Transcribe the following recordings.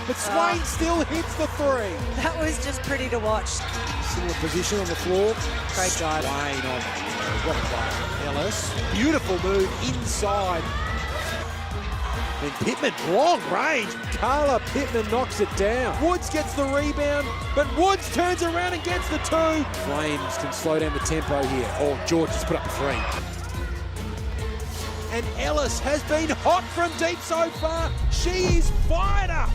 but Swain still hits the three. That was just pretty to watch. Similar position on the floor. Great job. Swain on what a play. Ellis, beautiful move inside. Then Pittman, long range. Carla Pittman knocks it down. Woods gets the rebound, but Woods turns around and gets the two. Flames can slow down the tempo here. Oh, George has put up a three. And Ellis has been hot from deep so far. She is fired up.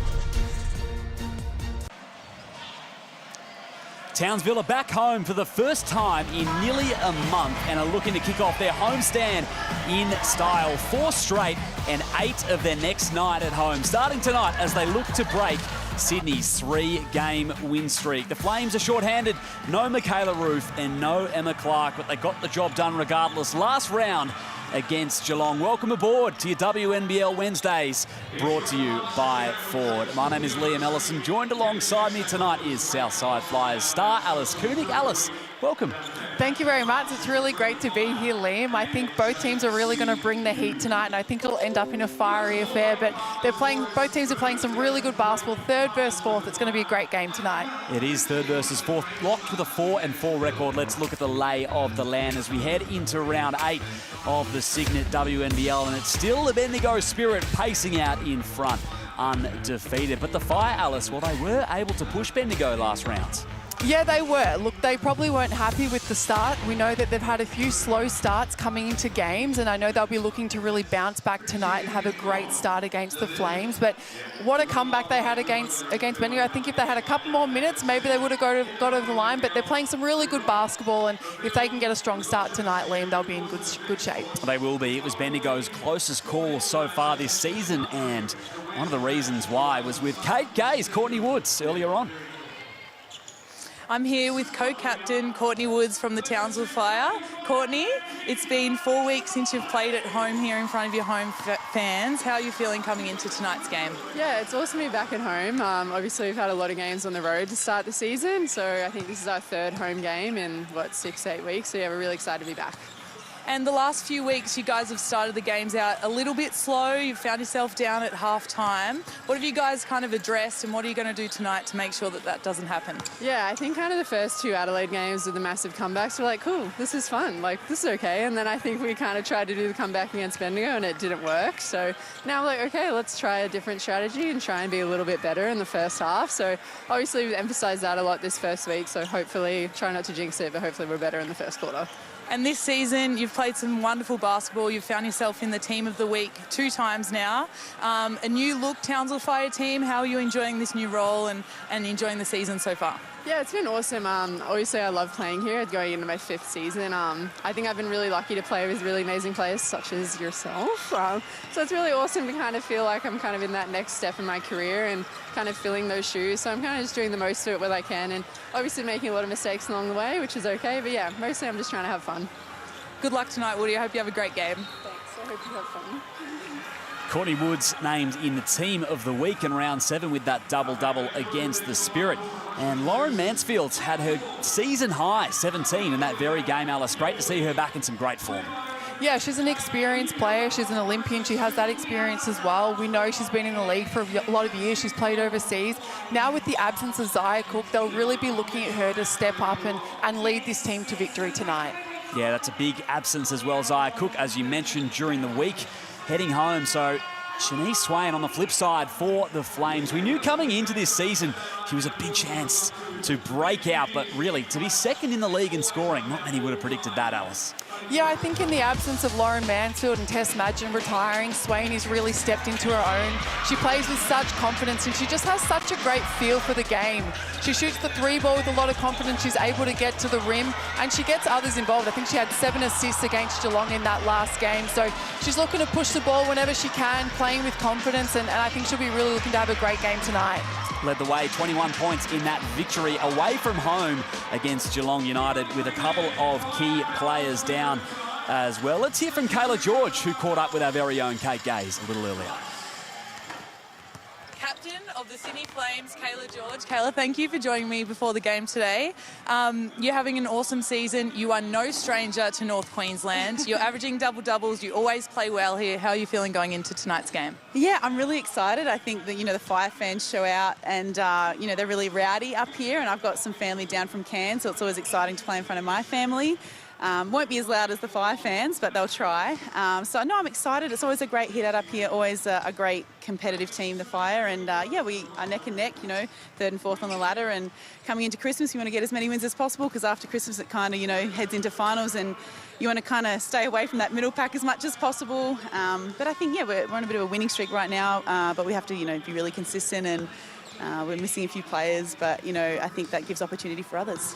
Townsville are back home for the first time in nearly a month and are looking to kick off their homestand in style. 4 straight and 8 of their next 9 at home, starting tonight as they look to break Sydney's 3-game win streak. The Flames are short-handed. No Michaela Roof and no Emma Clark, but they got the job done regardless. Last round against Geelong. Welcome aboard to your WNBL Wednesdays, brought to you by Ford. My name is Liam Ellison. Joined alongside me tonight is Southside Flyers star Alice Koenig. Alice, welcome. Thank you very much. It's really great to be here, Liam. I think both teams are really going to bring the heat tonight, and I think it'll end up in a fiery affair. But both teams are playing some really good basketball. 3rd versus 4th. It's going to be a great game tonight. It is 3rd versus 4th, locked with a 4-4 record. Let's look at the lay of the land as we head into round 8 of the Signet WNBL, and it's still the Bendigo Spirit pacing out in front, undefeated. But the Fire, Alice, well, they were able to push Bendigo last round. Yeah, they were. Look, they probably weren't happy with the start. We know that they've had a few slow starts coming into games, and I know they'll be looking to really bounce back tonight and have a great start against the Flames. But what a comeback they had against Bendigo. I think if they had a couple more minutes, maybe they would have got over the line, but they're playing some really good basketball, and if they can get a strong start tonight, Liam, they'll be in good shape. They will be. It was Bendigo's closest call so far this season, and one of the reasons why was with Kate Gay's Courtney Woods earlier on. I'm here with co-captain Courtney Woods from the Townsville Fire. Courtney, it's been 4 weeks since you've played at home here in front of your home fans. How are you feeling coming into tonight's game? Yeah, it's awesome to be back at home. Obviously, we've had a lot of games on the road to start the season, so I think this is our 3rd home game in, 6 to 8 weeks. So yeah, we're really excited to be back. And the last few weeks, you guys have started the games out a little bit slow. You've found yourself down at half-time. What have you guys kind of addressed, and what are you going to do tonight to make sure that that doesn't happen? Yeah, I think kind of the first 2 Adelaide games with the massive comebacks were like, cool, this is fun, like, this is okay. And then I think we kind of tried to do the comeback against Bendigo, and it didn't work. So now we're like, okay, let's try a different strategy and try and be a little bit better in the first half. So obviously we've emphasised that a lot this first week, so hopefully, try not to jinx it, but hopefully we're better in the first quarter. And this season, you've played some wonderful basketball. You've found yourself in the Team of the Week 2 times now. A new look Townsville Fire team. How are you enjoying this new role and enjoying the season so far? Yeah, it's been awesome. Obviously, I love playing here, going into my 5th season. I think I've been really lucky to play with really amazing players such as yourself. So it's really awesome to kind of feel like I'm kind of in that next step in my career and kind of filling those shoes. So I'm kind of just doing the most of it when I can, and obviously making a lot of mistakes along the way, which is okay. But yeah, mostly I'm just trying to have fun. Good luck tonight, Woody. I hope you have a great game. Thanks. I hope you have fun. Courtney Woods named in the Team of the Week in round 7 with that double-double against the Spirit. And Lauren Mansfield's had her season high 17 in that very game, Alice. Great to see her back in some great form. Yeah, she's an experienced player. She's an Olympian. She has that experience as well. We know she's been in the league for a lot of years. She's played overseas. Now with the absence of Zia Cook, they'll really be looking at her to step up and lead this team to victory tonight. Yeah, that's a big absence as well. Zia Cook, as you mentioned during the week, heading home. So Shanice Swain on the flip side for the Flames. We knew coming into this season she was a big chance to break out, but really to be 2nd in the league in scoring, not many would have predicted that, Alice. Yeah, I think in the absence of Lauren Mansfield and Tess Madgen retiring, Swain has really stepped into her own. She plays with such confidence, and she just has such a great feel for the game. She shoots the 3 ball with a lot of confidence. She's able to get to the rim, and she gets others involved. I think she had 7 assists against Geelong in that last game. So she's looking to push the ball whenever she can, playing with confidence, and I think she'll be really looking to have a great game tonight. Led the way, 21 points in that victory away from home against Geelong United, with a couple of key players down as well. Let's hear from Kayla George, who caught up with our very own Kate Gaze a little earlier. Captain of the Sydney Flames, Kayla George. Kayla, thank you for joining me before the game today. You're having an awesome season. You are no stranger to North Queensland. You're averaging double-doubles. You always play well here. How are you feeling going into tonight's game? Yeah, I'm really excited. I think that, the Fire fans show out and, they're really rowdy up here, and I've got some family down from Cairns, so it's always exciting to play in front of my family. Won't be as loud as the Fire fans, but they'll try. So, no, I'm excited. It's always a great hit-out up here, always a great competitive team, the Fire. And, we are neck and neck, third and fourth on the ladder. And coming into Christmas, you want to get as many wins as possible because after Christmas it kind of, heads into finals and you want to kind of stay away from that middle pack as much as possible. But I think, we're on a bit of a winning streak right now, but we have to, be really consistent and we're missing a few players. But, I think that gives opportunity for others.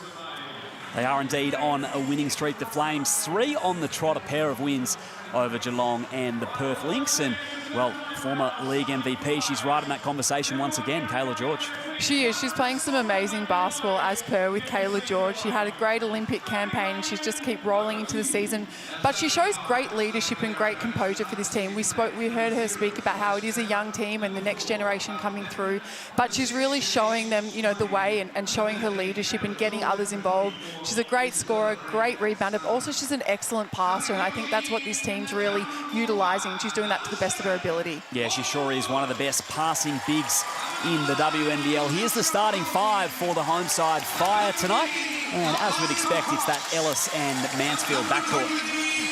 They are indeed on a winning streak. The Flames 3 on the trot, a pair of wins over Geelong and the Perth Lynx. And, well, former league MVP, she's right in that conversation once again, Kayla George. She is. She's playing some amazing basketball as per with Kayla George. She had a great Olympic campaign and she's just keep rolling into the season. But she shows great leadership and great composure for this team. We heard her speak about how it is a young team and the next generation coming through. But she's really showing them, the way and showing her leadership and getting others involved. She's a great scorer, great rebounder. Also, she's an excellent passer. And I think that's what this team's really utilising. She's doing that to the best of her ability. Yeah, she sure is one of the best passing bigs in the WNBL. Here's the starting five for the home side Fire tonight. And as we'd expect, it's that Ellis and Mansfield backcourt.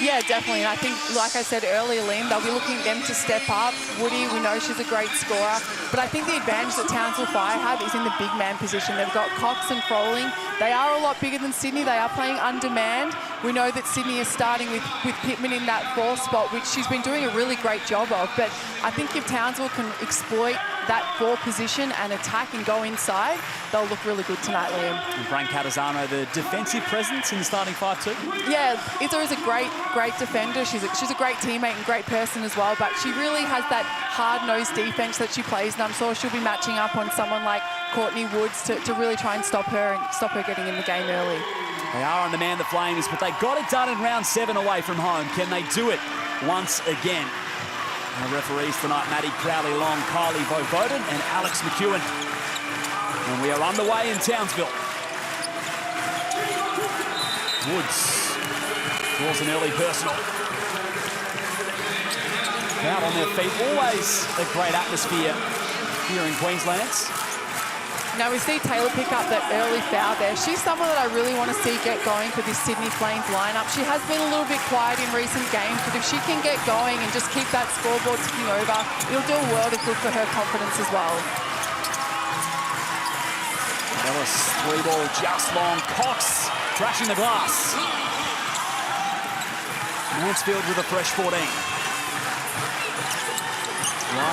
Yeah, definitely. And I think, like I said earlier, Liam, they'll be looking at them to step up. Woody, we know she's a great scorer. But I think the advantage that Townsville Fire have is in the big man position. They've got Cox and Froling. They are a lot bigger than Sydney. They are playing undemand. We know that Sydney is starting with Pittman in that fourth spot, which she's been doing a really great job of. But I think if Townsville can exploit that four position and attack and go inside, they'll look really good tonight, Liam. And Brancatizano, the defensive presence in the starting five too? Yeah, Ither is a great defender. She's a great teammate and great person as well, but she really has that hard-nosed defense that she plays, and I'm sure she'll be matching up on someone like Courtney Woods to really try and stop her getting in the game early. They are on demand, the Flames, but they got it done in round 7 away from home. Can they do it once again? And the referees tonight, Maddie Crowley-Long, Kylie Vovoden and Alex McEwen. And we are underway in Townsville. Woods draws an early personal. Crowd on their feet, always a great atmosphere here in Queensland. Now we see Taylor pick up that early foul there. She's someone that I really want to see get going for this Sydney Flames lineup. She has been a little bit quiet in recent games, but if she can get going and just keep that scoreboard ticking over, it'll do a world of good for her confidence as well. Ellis, 3 ball, just long. Cox crashing the glass. Mansfield with a fresh 14. Right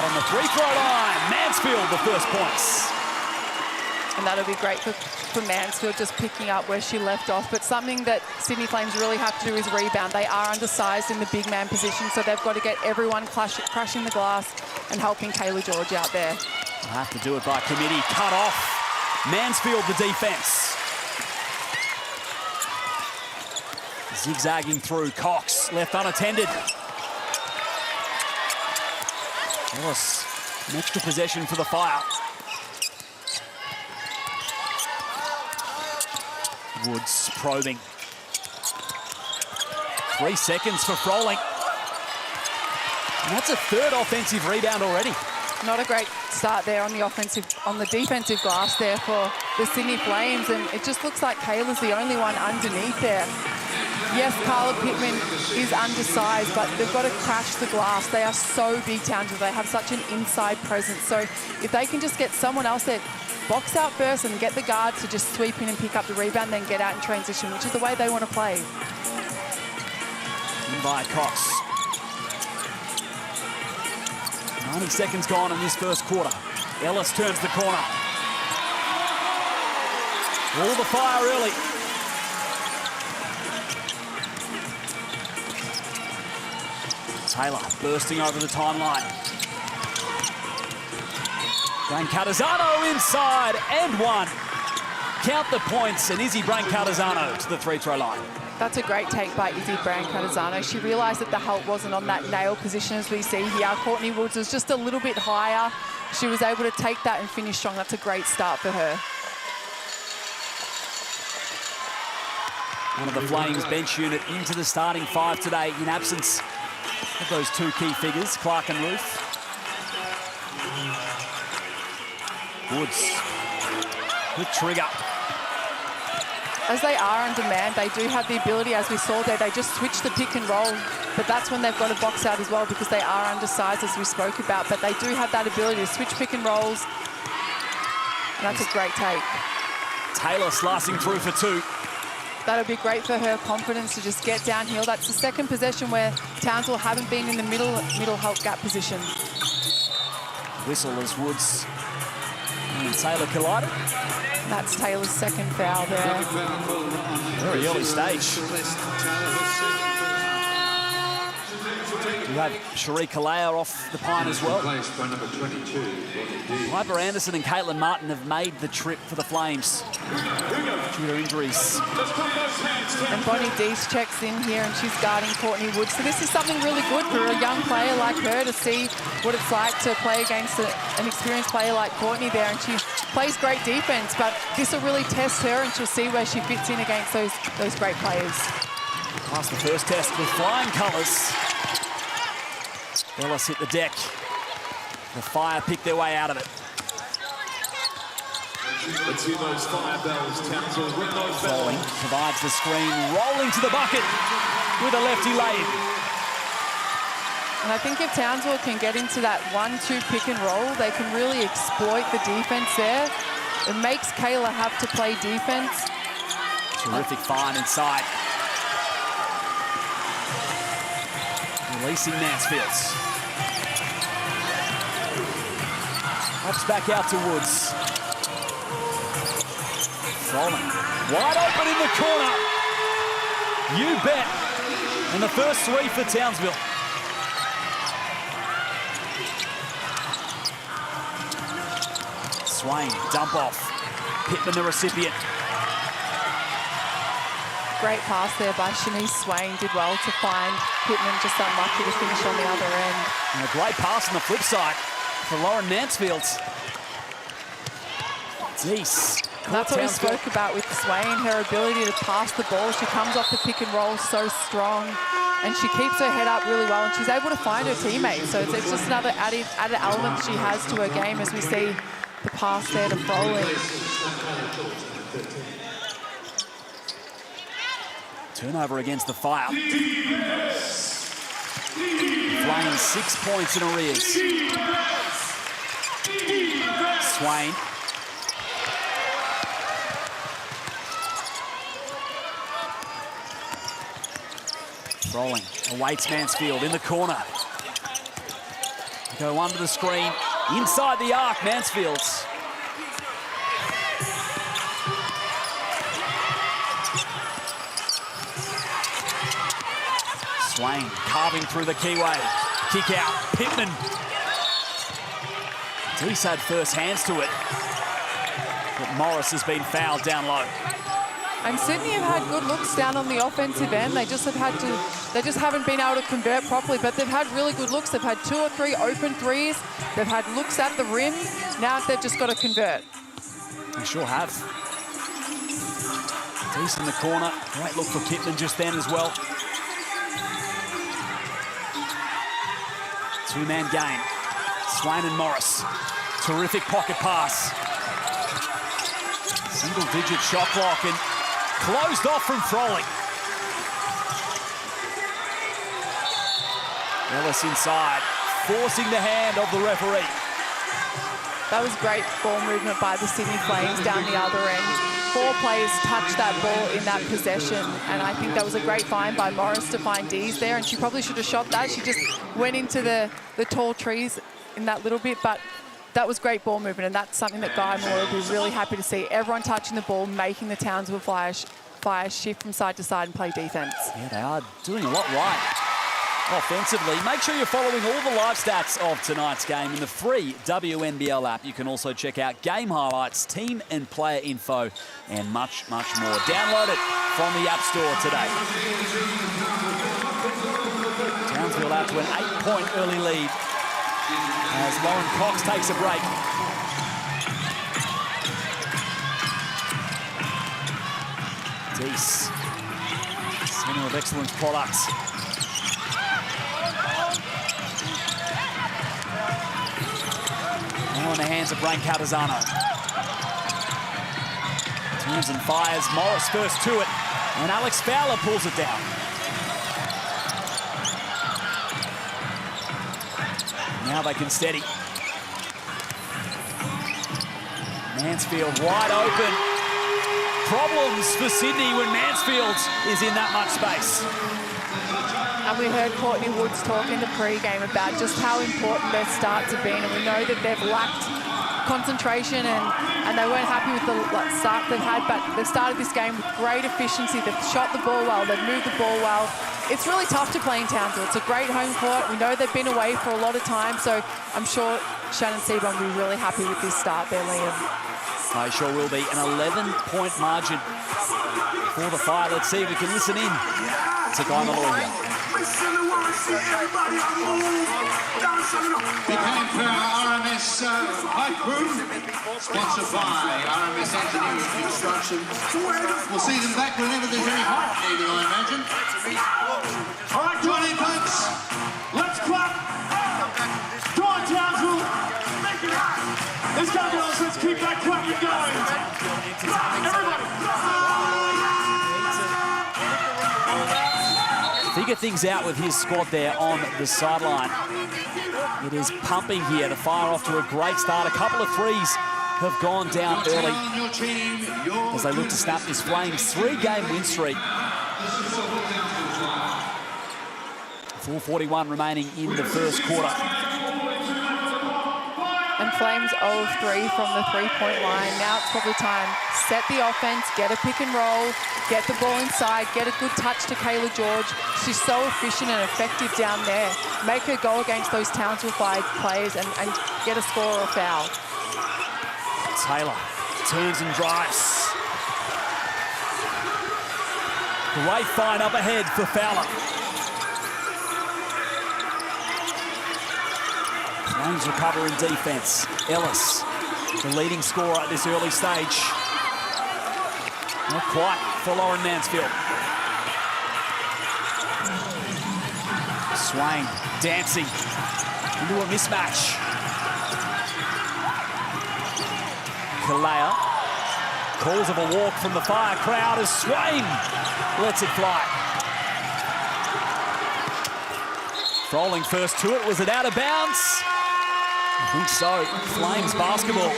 on the free throw line. Mansfield, the first points. And that'll be great for Mansfield, just picking up where she left off. But something that Sydney Flames really have to do is rebound. They are undersized in the big man position, so they've got to get everyone crashing the glass and helping Kayla George out there. They'll have to do it by committee. Cut off. Mansfield, the defense. Zigzagging through. Cox, left unattended. Ellis, an extra possession for the Fire. Woods probing. 3 seconds for Froling. And that's a third offensive rebound already. Not a great start there on the defensive glass there for the Sydney Flames, and it just looks like Kayla's the only one underneath there. Yes, Carla Pittman is undersized, but they've got to crash the glass. They are so big, Townsville. They have such an inside presence. So if they can just get someone else there, box out first and get the guard to just sweep in and pick up the rebound, then get out in transition, which is the way they want to play. In by Cox. 90 seconds gone in this first quarter. Ellis turns the corner. All the Fire early. Taylor bursting over the timeline. Brancatizano inside and one. Count the points, and Izzy Brancatizano to the free throw line. That's a great take by Izzy Brancatisano. She realised that the help wasn't on that nail position as we see here. Courtney Woods was just a little bit higher. She was able to take that and finish strong. That's a great start for her. One of the Flames bench unit into the starting 5 today in absence of those 2 key figures, Clark and Ruth. Woods, good trigger. As they are on demand, they do have the ability, as we saw there, they just switch the pick and roll. But that's when they've got to box out as well because they are undersized, as we spoke about. But they do have that ability to switch pick and rolls. And that's a great take. Taylor slicing through for 2. That'll be great for her confidence to just get downhill. That's the second possession where Townsville haven't been in the middle help gap position. Whistle as Woods and Taylor collided. And that's Taylor's second foul there. Very early stage. We have Cherie Kalea off the pine as well. Piper Anderson and Caitlin Martin have made the trip for the Flames due to injuries. And Bonnie Deese checks in here and she's guarding Courtney Woods. So this is something really good for a young player like her to see what it's like to play against an experienced player like Courtney there. And she plays great defense, but this will really test her and she'll see where she fits in against those great players. Past the first test with flying colours. Ellis hit the deck. The Fire picked their way out of it. Let's hear those fire bells. Townsville ring those bells. Provides the screen, rolling to the bucket with a lefty lane. And I think if Townsville can get into that 1-2 pick and roll, they can really exploit the defense there. It makes Kayla have to play defense. Terrific find inside. Releasing Mansfield. Pops back out to Woods. Froling. Wide open in the corner. You bet. And the first 3 for Townsville. Swain, dump off. Pittman the recipient. Great pass there by Shanice Swain. Did well to find Pittman, just unlucky to finish on the other end. And a great pass on the flip side for Lauren Mansfield. Deese. That's what we spoke about with Swain, her ability to pass the ball. She comes off the pick and roll so strong, and she keeps her head up really well, and she's able to find her teammates. So it's just another added element she has to her game, as we see the pass there to Froling. Turnover against the Fire. Flames 6 points in arrears. Swain. Rolling, awaits Mansfield in the corner. Go under the screen, inside the arc, Mansfield. Swain carving through the keyway. Kick out, Pittman. Deese had first hands to it, but Morris has been fouled down low. And Sydney have had good looks down on the offensive end. They just haven't been able to convert properly, but they've had really good looks. They've had 2 or 3 open threes. They've had looks at the rim. Now they've just got to convert. They sure have. Deese in the corner. Great look for Pittman just then as well. 2-man game. Swain and Morris. Terrific pocket pass. Single-digit shot clock and closed off from Froling. Ellis inside, forcing the hand of the referee. That was great ball movement by the Sydney Flames down the other end. 4 players touched that ball in that possession, and I think that was a great find by Morris to find Deese there, and she probably should have shot that. She just went into the tall trees in that little bit, but that was great ball movement, and that's something that Guy Moore will be really happy to see. Everyone touching the ball, making the Townsville Fire shift from side to side and play defense. Yeah, they are doing a lot right. offensively. Make sure you're following all the live stats of tonight's game in the free WNBL app. You can also check out game highlights, team and player info, and much, much more. Download it from the App Store today. Townsville out to an 8-point early lead as Lauren Cox takes a break. Deese, Centre of Excellence products. Now in the hands of Brain Cardizano. Turns and fires. Morris first to it, and Alex Fowler pulls it down. Now they can steady. Mansfield wide open. Problems for Sydney when Mansfield is in that much space. And we heard Courtney Woods talk in the pre-game about just how important their starts have been, and we know that they've lacked concentration and they weren't happy with the start they've had, but they've started this game with great efficiency. They've shot the ball well, they've moved the ball well. It's really tough to play in Townsville. It's a great home court. We know they've been away for a lot of time, so I'm sure Shannon Seaborn will be really happy with this start there, Liam. They sure will be. An 11-point margin for the Fire. Let's see if we can listen in to Guy Malloy here. Became for our RMS Bike Group, sponsored by RMS Engineering Construction. We'll see them back whenever there's any height needed, I imagine. All right, join in, folks. Let's clap. Go on, Townsville. Let's go, girls. Let's keep that clapping going. Everybody. Figure things out with his squad there on the sideline. It is pumping here. The Fire off to a great start. A couple of threes have gone down early as they look to snap this Flames 3-game win streak. 4:41 remaining in the first quarter. And Flames 0 of 3 from the three-point line. Now it's probably time. Set the offense, get a pick and roll, get the ball inside, get a good touch to Kayla George. She's so efficient and effective down there. Make her go against those Townsville players and get a score or a foul. Taylor turns and drives. Great find up ahead for Fowler. Flames recover in defense. Ellis, the leading scorer at this early stage. Not quite for Lauren Mansfield. Swain dancing into a mismatch. Kalea calls of a walk from the Fire crowd as Swain lets it fly. Froling first to it. Was it out of bounds? I think so. Flames basketball.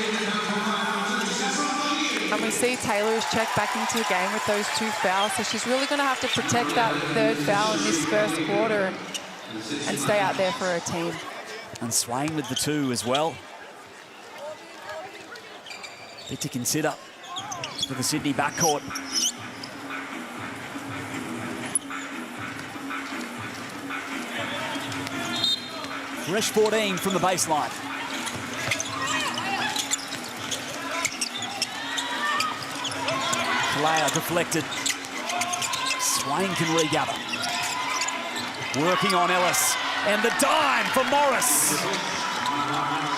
And we see Taylor has checked back into the game with those 2 fouls, so she's really going to have to protect that 3rd foul in this first quarter and stay out there for her team. And Swain with the 2 as well. Bit to consider for the Sydney backcourt. Fresh 14 from the baseline. Kalea deflected. Swain can regather. Working on Ellis. And the dime for Morris.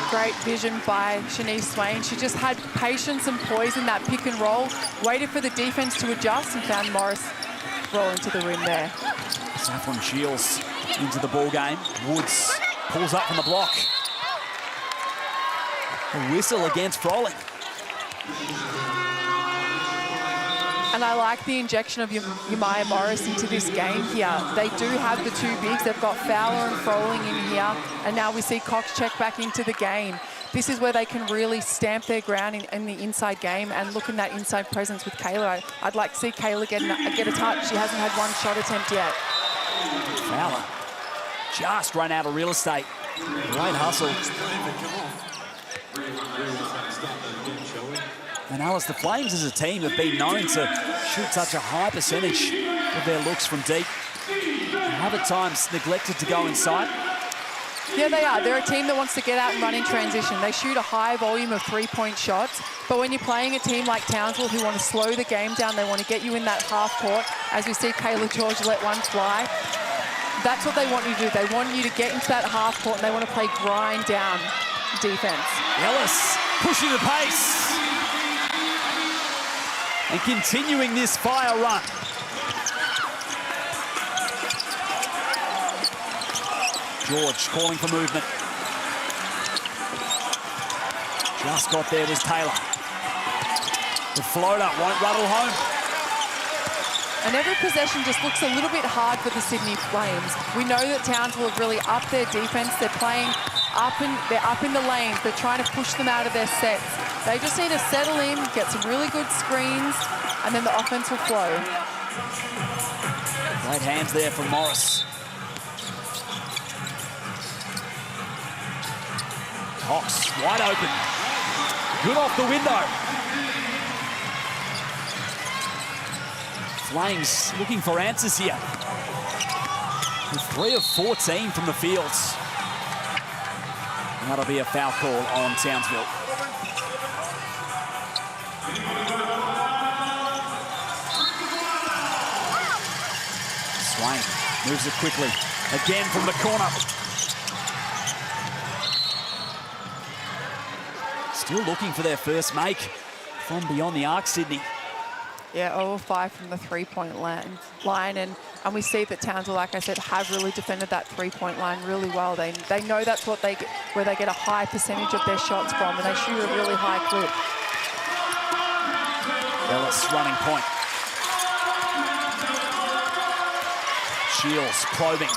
Great vision by Shanice Swain. She just had patience and poise in that pick and roll, waited for the defense to adjust and found Morris rolling to the rim there. Saffron Shields into the ball game. Woods pulls up from the block. A whistle against Froling. And I like the injection of Yamaya Morris into this game here. They do have the 2 bigs. They've got Fowler and Froling in here. And now we see Cox check back into the game. This is where they can really stamp their ground in the inside game and look in that inside presence with Kayla. I'd like to see Kayla get a touch. She hasn't had 1 shot attempt yet. Fowler just run out of real estate. Great hustle. And Alice, the Flames as a team have been known to shoot such a high percentage of their looks from deep. have at times neglected to go inside. Yeah, they are. They're a team that wants to get out and run in transition. They shoot a high volume of three-point shots, but when you're playing a team like Townsville who want to slow the game down, they want to get you in that half court, as we see Kayla George let one fly. That's what they want you to do. They want you to get into that half court and they want to play grind down defense. Ellis pushing the pace and continuing this fire run. George calling for movement. Just got there was Taylor. The floater won't rattle home. And every possession just looks a little bit hard for the Sydney Flames. We know that Townsville have really upped their defense. They're playing they're up in the lanes. They're trying to push them out of their sets. They just need to settle in, get some really good screens, and then the offense will flow. Great hands there from Morris. Cox wide open. Good off the window. Flames looking for answers here. With 3 of 14 from the fields. And that'll be a foul call on Townsville. Swain moves it quickly. Again from the corner. Still looking for their first make from beyond the arc, Sydney. Yeah, 0 of 5 from the three-point line. And we see that Townsville, like I said, have really defended that three-point line really well. They know that's what where they get a high percentage of their shots from, and they shoot a really high clip. Ellis running point. Shields probing.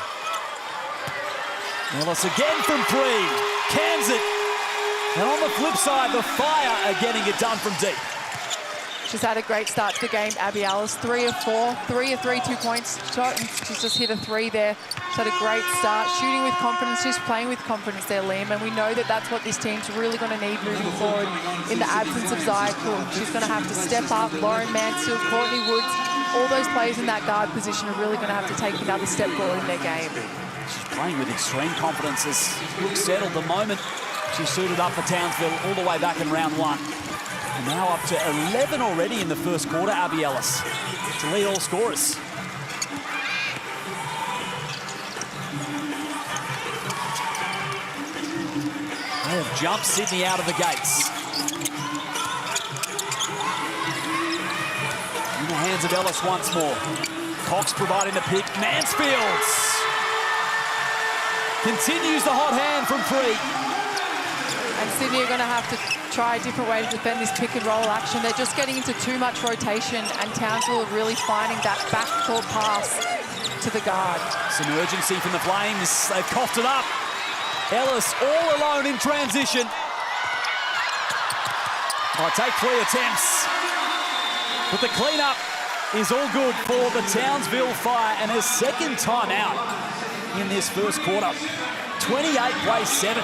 Ellis again from 3. Cans it. And on the flip side, the Fire are getting it done from deep. She's had a great start to the game, Abby Ellis. 3 of 4, 3 of 3 2-point shot, and she's just hit a 3 there. She's had a great start, shooting with confidence, just playing with confidence there, Liam. And we know that that's what this team's really going to need moving forward in the absence of Zaya Cook. She's going to have to step up. Lauren Mansfield, Courtney Woods, all those players in that guard position are really going to have to take another step forward in their game. She's playing with extreme confidence as looks settled the moment she suited up for Townsville all the way back in round 1. And now up to 11 already in the first quarter, Abby Ellis to lead all scorers. They have jumped Sydney out of the gates. In the hands of Ellis once more. Cox providing the pick. Mansfield continues the hot hand from 3. And Sydney are going to have to try a different way to defend this pick and roll action. They're just getting into too much rotation, and Townsville are really finding that backcourt pass to the guard. Some urgency from the Flames. They've coughed it up. Ellis all alone in transition. I'll take 3 attempts. But the cleanup is all good for the Townsville Fire, and a second timeout in this first quarter. 28 plays 7.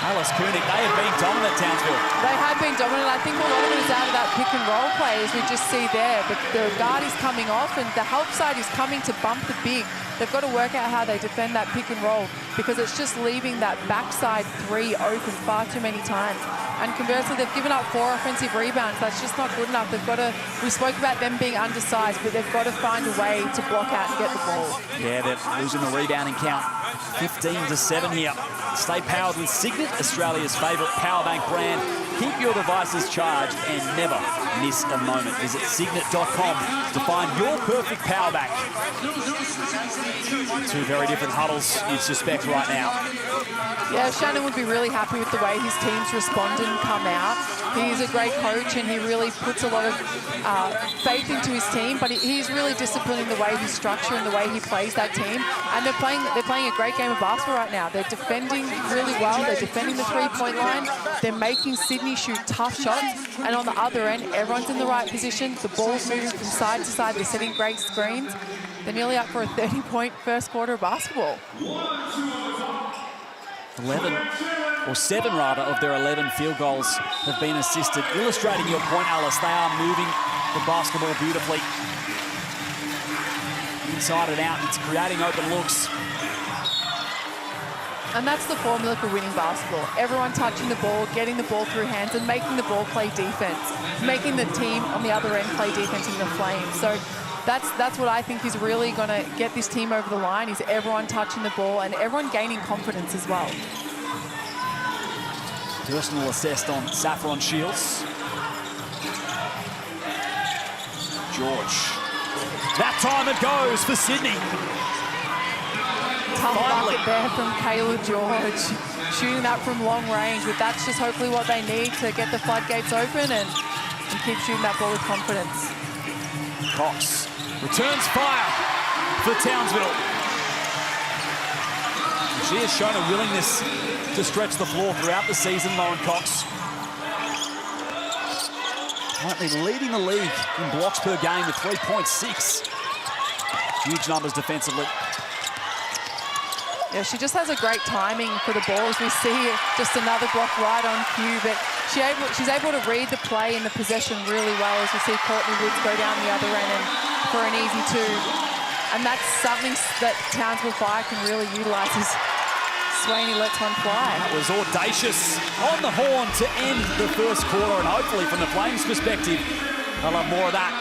Alice Koenig, they have been dominant, Townsville. They have been dominant. I think a lot of it is out of that pick and roll play, as we just see there. But the guard is coming off, and the help side is coming to bump the big. They've got to work out how they defend that pick and roll, because it's just leaving that backside 3 open far too many times. And conversely, they've given up 4 offensive rebounds. That's just not good enough. They've got to, we spoke about them being undersized, but they've got to find a way to block out and get the ball. Yeah, they're losing the rebounding count. 15-7 here. Stay powered with Signet, Australia's favourite powerbank brand. Keep your devices charged and never miss a moment. Visit signet.com to find your perfect powerbank. 2 very different huddles, you'd suspect, right now. Yeah, Shannon would be really happy with the way his team's responded and come out. He's a great coach, and he really puts a lot of faith into his team, but he's really disciplined in the way he structures and the way he plays that team. And they're playing a great game of basketball right now. They're defending really well. They're defending the three-point line. They're making Sydney shoot tough shots. And on the other end, everyone's in the right position. The ball's moving from side to side. They're setting great screens. They're nearly up for a 30-point first quarter of basketball. 7 rather, of their 11 field goals have been assisted. Illustrating your point, Alice, they are moving the basketball beautifully. inside and out. It's creating open looks. And that's the formula for winning basketball. Everyone touching the ball, getting the ball through hands, and making the ball play defense, making the team on the other end play defense in the Flames. So that's what I think is really going to get this team over the line, is everyone touching the ball and everyone gaining confidence as well. Personal assist on Saffron Shields. George. That time it goes for Sydney. Tough bucket there from Kayla George, shooting that from long range, but that's just hopefully what they need to get the floodgates open and keep shooting that ball with confidence. Cox returns fire for Townsville. She has shown a willingness to stretch the floor throughout the season, Lauren Cox. Currently leading the league in blocks per game with 3.6. Huge numbers defensively. Yeah, she just has a great timing for the ball, as we see just another block right on cue, but she's able to read the play and the possession really well, as we see Courtney Woods go down the other end and for an easy two. And that's something that Townsville Fire can really utilise, as Swaney lets one fly. That was audacious on the horn to end the first quarter, and hopefully from the Flames' perspective, they'll have more of that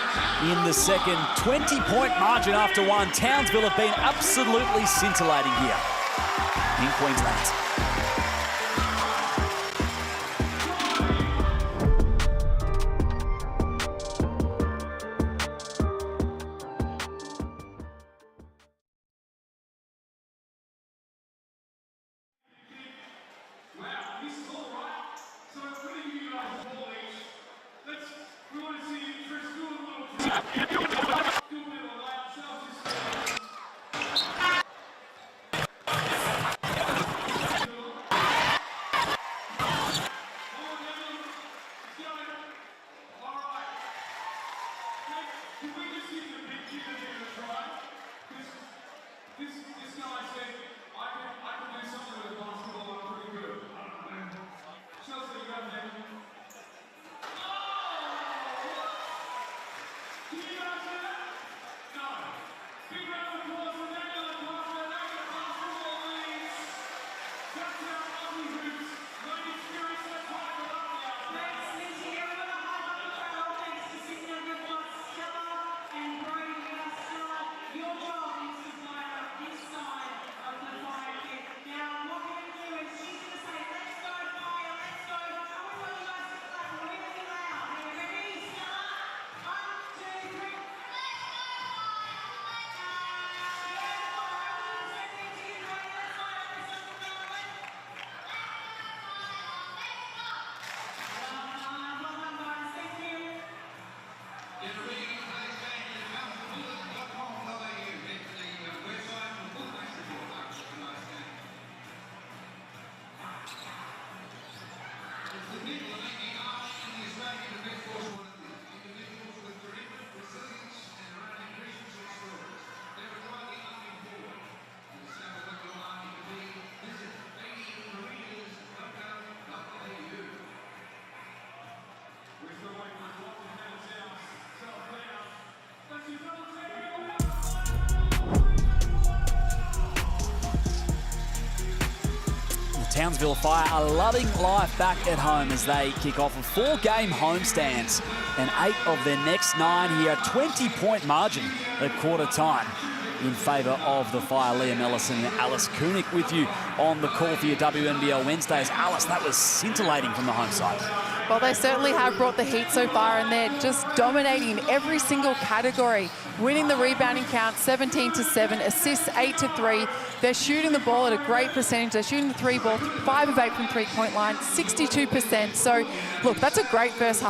in the second. 20-point margin after one. Townsville have been absolutely scintillating here in Queensland. Townsville Fire are loving life back at home as they kick off a 4-game homestand, and 8 of their next 9 here. 20-point margin at quarter time in favour of the Fire. Liam Ellison and Alice Koenig with you on the call for your WNBL Wednesdays. Alice, that was scintillating from the home side. Well, they certainly have brought the heat so far, and they're just dominating in every single category. Winning the rebounding count 17-7, assists 8-3. They're shooting the ball at a great percentage. They're shooting the 3 ball, 5 of 8 from three-point line, 62%. So, look, that's a great first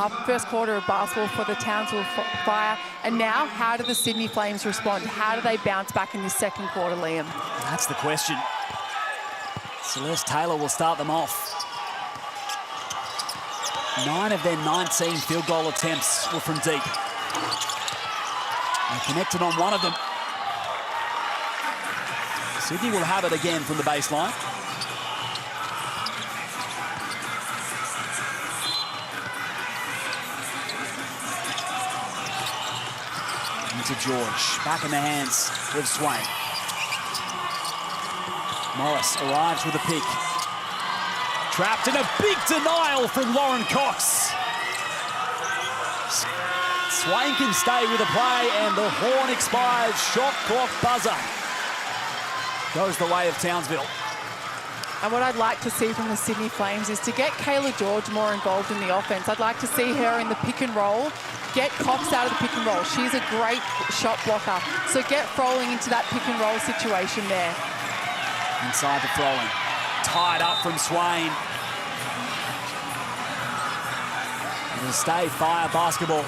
quarter of basketball for the Townsville Fire. And now, how do the Sydney Flames respond? How do they bounce back in this second quarter, Liam? That's the question. Celeste Taylor will start them off. 9 of their 19 field goal attempts were from deep. They connected on one of them. Sydney will have it again from the baseline. Into George. Back in the hands of Swain. Morris arrives with a pick. Trapped in a big denial from Lauren Cox. Swain can stay with the play and the horn expires. Shot clock buzzer. Goes the way of Townsville. And what I'd like to see from the Sydney Flames is to get Kayla George more involved in the offense. I'd like to see her in the pick and roll, get Cox out of the pick and roll. She's a great shot blocker. So get Froling into that pick and roll situation there. Inside to Froling. Tied up from Swain. It'll stay Fire basketball.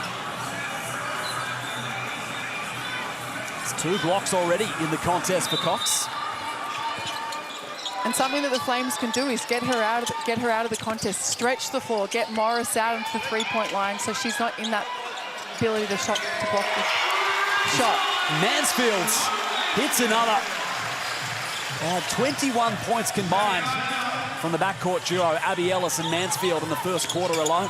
It's 2 blocks already in the contest for Cox. And something that the Flames can do is get her out of the contest, stretch the floor, get Morris out into the three-point line so she's not in that ability to block the shot. Mansfield hits another. They had 21 points combined from the backcourt duo, Abby Ellis and Mansfield, in the first quarter alone.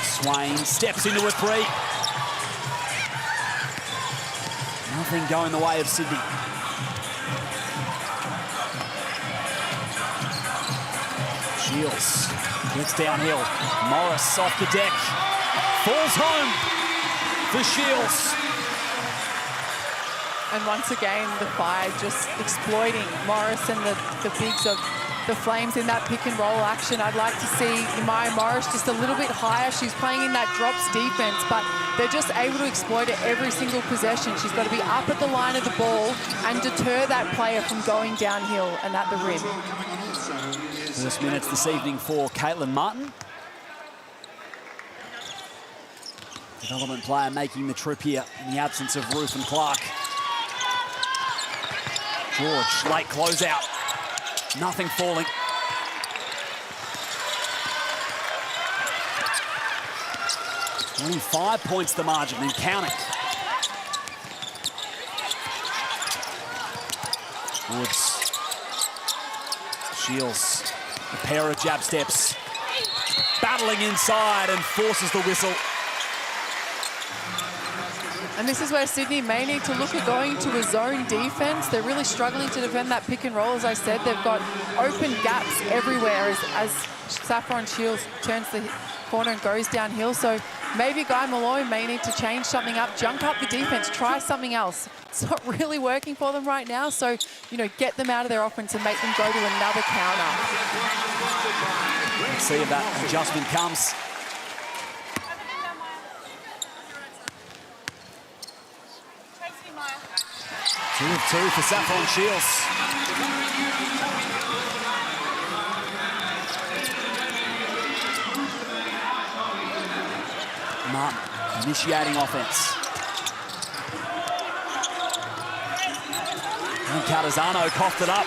Swain steps into a three. Nothing going the way of Sydney. Shields gets downhill. Morris off the deck. Falls home for Shields. And once again, the Fire just exploiting Morris and the bigs of the Flames in that pick and roll action. I'd like to see Maya Morris just a little bit higher. She's playing in that drops defense, but they're just able to exploit it every single possession. She's got to be up at the line of the ball and deter that player from going downhill and at the rim. First minutes this evening for Caitlin Martin. Development player making the trip here in the absence of Ruth and Clark. George, late closeout. Nothing falling. Only 5 points the margin and counting. Woods. Shields. A pair of jab steps. Battling inside and forces the whistle. And this is where Sydney may need to look at going to a zone defense. They're really struggling to defend that pick and roll. As I said, they've got open gaps everywhere as Saffron Shields turns the corner and goes downhill. So maybe Guy Malone may need to change something up, junk up the defense, try something else. It's not really working for them right now. So, you know, get them out of their offense and make them go to another counter. Let's see if that adjustment comes. 2 of 2 for Saffron Shields. Martin initiating offense. And Cardizano coughed it up.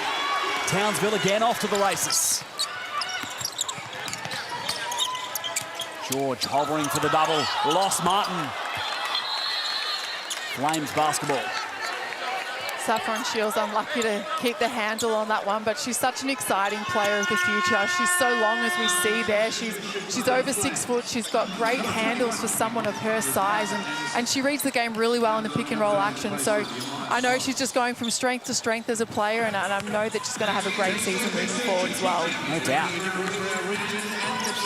Townsville again off to the races. George hovering for the double. Lost Martin. Flames basketball. Saffron Shields unlucky to keep the handle on that one, but she's such an exciting player of the future. She's so long, as we see there. She's over 6 foot. She's got great handles for someone of her size, and she reads the game really well in the pick and roll action. So I know she's just going from strength to strength as a player, and I know that she's going to have a great season moving forward as well. No doubt.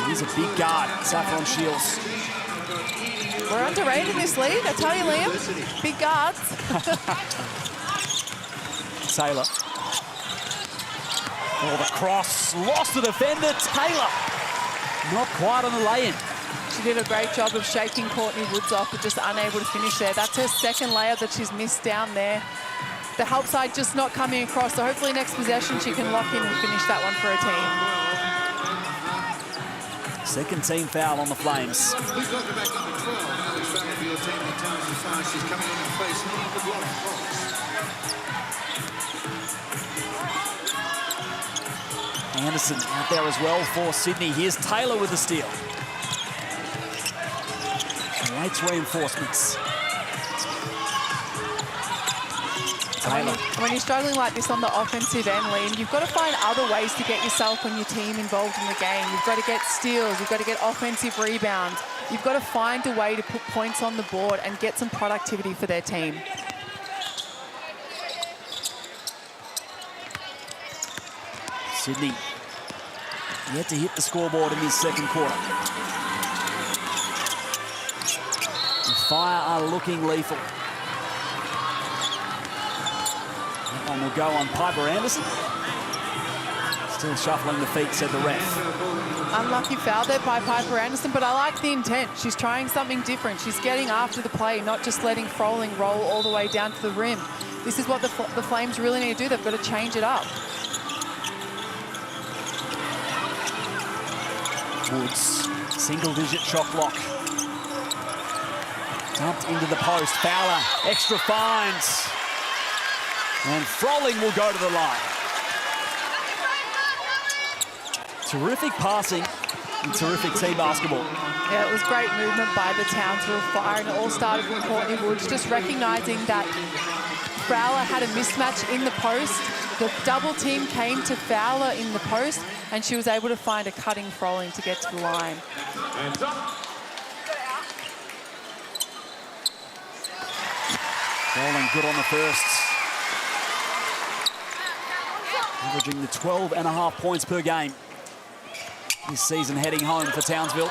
She's a big guard, Saffron Shields. We're underrated in this league, I tell you, Liam. Big guards. Taylor. Oh, the cross. Lost the defender. Taylor. Not quite on the lay-in. She did a great job of shaking Courtney Woods off, but just unable to finish there. That's her second layup that she's missed down there. The help side just not coming across, so hopefully next possession she can lock in and finish that one for her team. Second team foul on the Flames. Anderson out there as well for Sydney. Here's Taylor with the steal. Waits reinforcements. Taylor. When you're struggling like this on the offensive end, Liam, you've got to find other ways to get yourself and your team involved in the game. You've got to get steals. You've got to get offensive rebounds. You've got to find a way to put points on the board and get some productivity for their team. Sydney yet to hit the scoreboard in this second quarter. The Fire are looking lethal. That one will go on Piper Anderson. Still shuffling the feet, said the ref. Unlucky foul there by Piper Anderson, but I like the intent. She's trying something different. She's getting after the play, not just letting Froling roll all the way down to the rim. This is what the Flames really need to do. They've got to change it up. Woods, single-digit shot block. Dumped into the post. Fowler, extra finds. And Froling will go to the line. Terrific passing and terrific team basketball. Yeah, it was great movement by the Townsville Fire, and it all started with Courtney Woods just recognising that Fowler had a mismatch in the post. The double team came to Fowler in the post, and she was able to find a cutting Froling to get to the line. Froling good on the first. Averaging the 12.5 points per game this season, heading home for Townsville.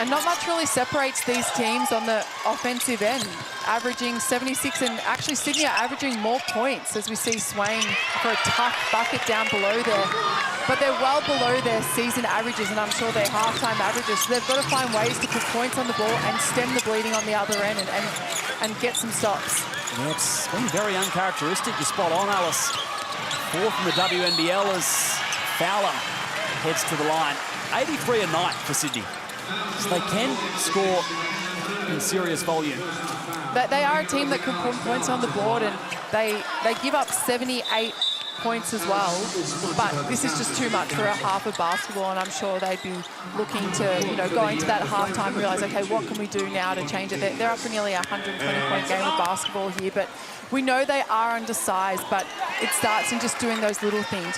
And not much really separates these teams on the offensive end, averaging 76, and actually Sydney are averaging more points as we see Swain for a tough bucket down below there. But they're well below their season averages, and I'm sure their halftime averages. So they've got to find ways to put points on the ball and stem the bleeding on the other end and get some stops. Yeah, it's been very uncharacteristic. You're spot on, Alice. Fourth from the WNBL as Fowler heads to the line. 83 a night for Sydney. So they can score in serious volume. But they are a team that can put points on the board, and they give up 78 points as well. But this is just too much for a half of basketball, and I'm sure they'd be looking to, go into that halftime, realise, okay, what can we do now to change it? They're up for nearly a 120-point game of basketball here, but we know they are undersized, but it starts in just doing those little things,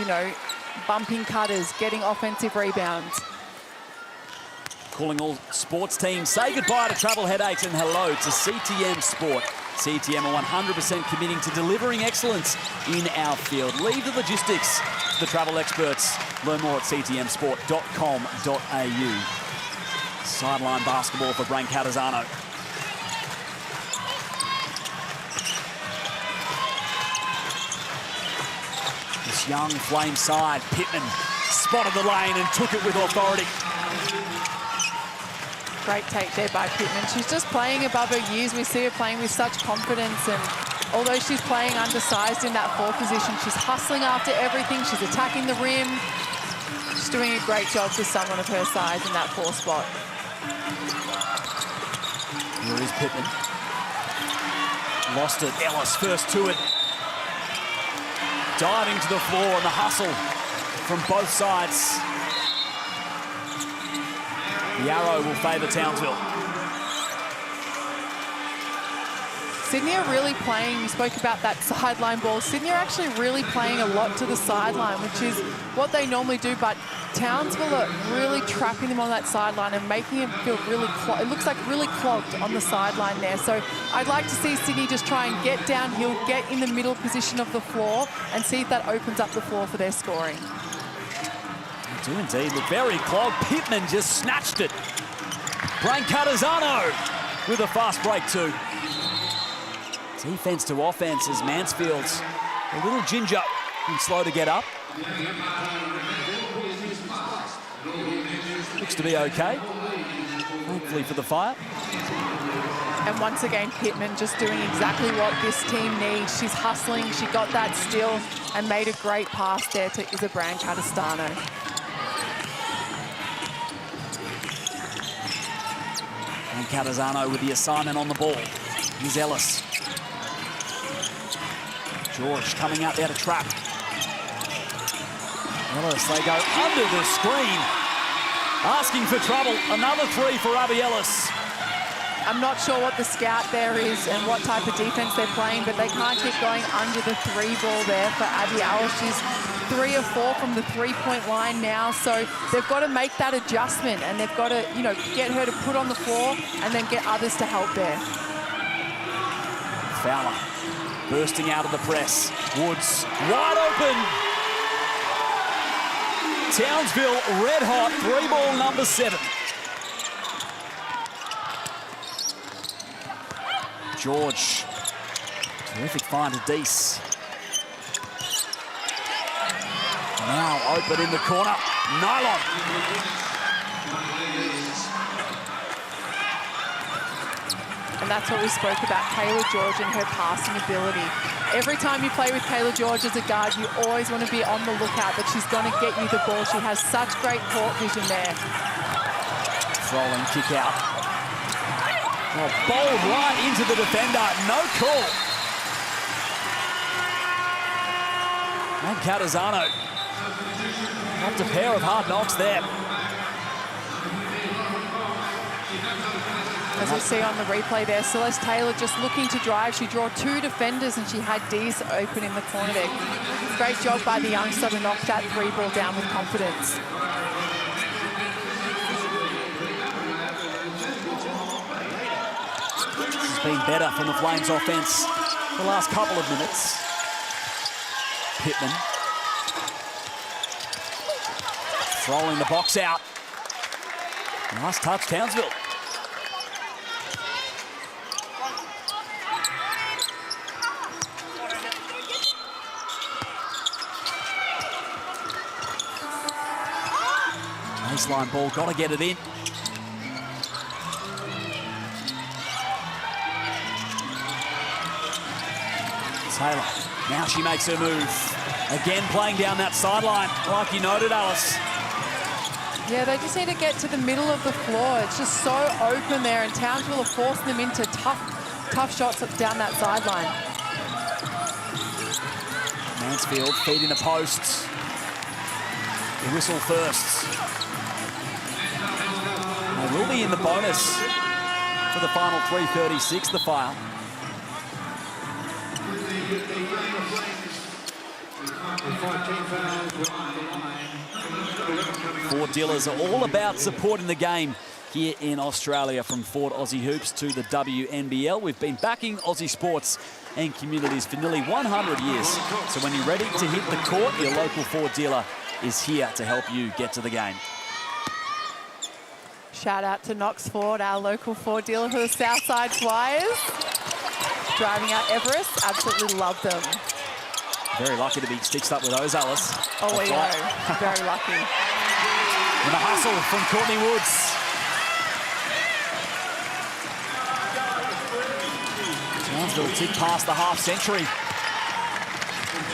bumping cutters, getting offensive rebounds. Calling all sports teams, say goodbye to travel headaches and hello to CTM Sport. CTM are 100% committing to delivering excellence in our field. Leave the logistics to the travel experts. Learn more at ctmsport.com.au. Sideline basketball for Brain Catazano. This young Flame side, Pittman spotted the lane and took it with authority. Great take there by Pittman. She's just playing above her years. We see her playing with such confidence, and although she's playing undersized in that 4 position, she's hustling after everything. She's attacking the rim. She's doing a great job for someone of her size in that 4 spot. Here is Pittman. Lost it. Ellis first to it. Diving to the floor and the hustle from both sides. The arrow will favour Townsville. Sydney are really playing, we spoke about that sideline ball. Sydney are actually really playing a lot to the sideline, which is what they normally do, but Townsville are really trapping them on that sideline and making them feel really, it looks like really clogged on the sideline there. So I'd like to see Sydney just try and get downhill, get in the middle position of the floor and see if that opens up the floor for their scoring. Do indeed look very clogged. Pittman just snatched it. Brain Catazano with a fast break too. Defense to offense as Mansfield's a little ginger and slow to get up. Looks to be okay, thankfully for the Fire. And once again, Pittman just doing exactly what this team needs. She's hustling, she got that steal and made a great pass there to Brain Catazano. And Catazano with the assignment on the ball. Here's Ellis. George coming out there to trap. Ellis, they go under the screen. Asking for trouble. Another 3 for Abby Ellis. I'm not sure what the scout there is and what type of defense they're playing, but they can't keep going under the 3 ball there for Abby Ellis. She's 3 of 4 from the three-point line now, so they've got to make that adjustment, and they've got to, you know, get her to put on the floor and then get others to help there. Fowler bursting out of the press. Woods wide open. Townsville red hot, 3-ball number 7. George, terrific find to Deese. Now open in the corner, Nylon. And that's what we spoke about, Kayla George and her passing ability. Every time you play with Kayla George as a guard, you always want to be on the lookout that she's going to get you the ball. She has such great court vision there. Rolling kick out. Oh, bowled right into the defender, no call. And Catazano. Not a pair of hard knocks there. As we see on the replay there, Celeste Taylor just looking to drive. She drew 2 defenders and she had Deese open in the corner there. Great job by the youngster to knock that 3-ball down with confidence. It's been better from the Flames offense the last couple of minutes. Pittman throwing the box out. Nice touch, Townsville. Baseline ball, got to get it in. Taylor, now she makes her move. Again playing down that sideline, like you noted, Alice. Yeah, they just need to get to the middle of the floor. It's just so open there, and Townsville are forcing them into tough shots down that sideline. Mansfield feeding the posts. The whistle first. They will be in the bonus for the final 3:36, the foul. Fort Dealers are all about supporting the game here in Australia. From Fort Aussie Hoops to the WNBL, we've been backing Aussie sports and communities for nearly 100 years. So when you're ready to hit the court, your local Ford dealer is here to help you get to the game. Shout out to Knox Ford, our local Ford dealer for the Southside Flyers. Driving out Everest, absolutely love them. Very lucky to be stitched up with those, Alice. Oh, we know. Very lucky. And the hustle from Courtney Woods. Townsville tick past the half century.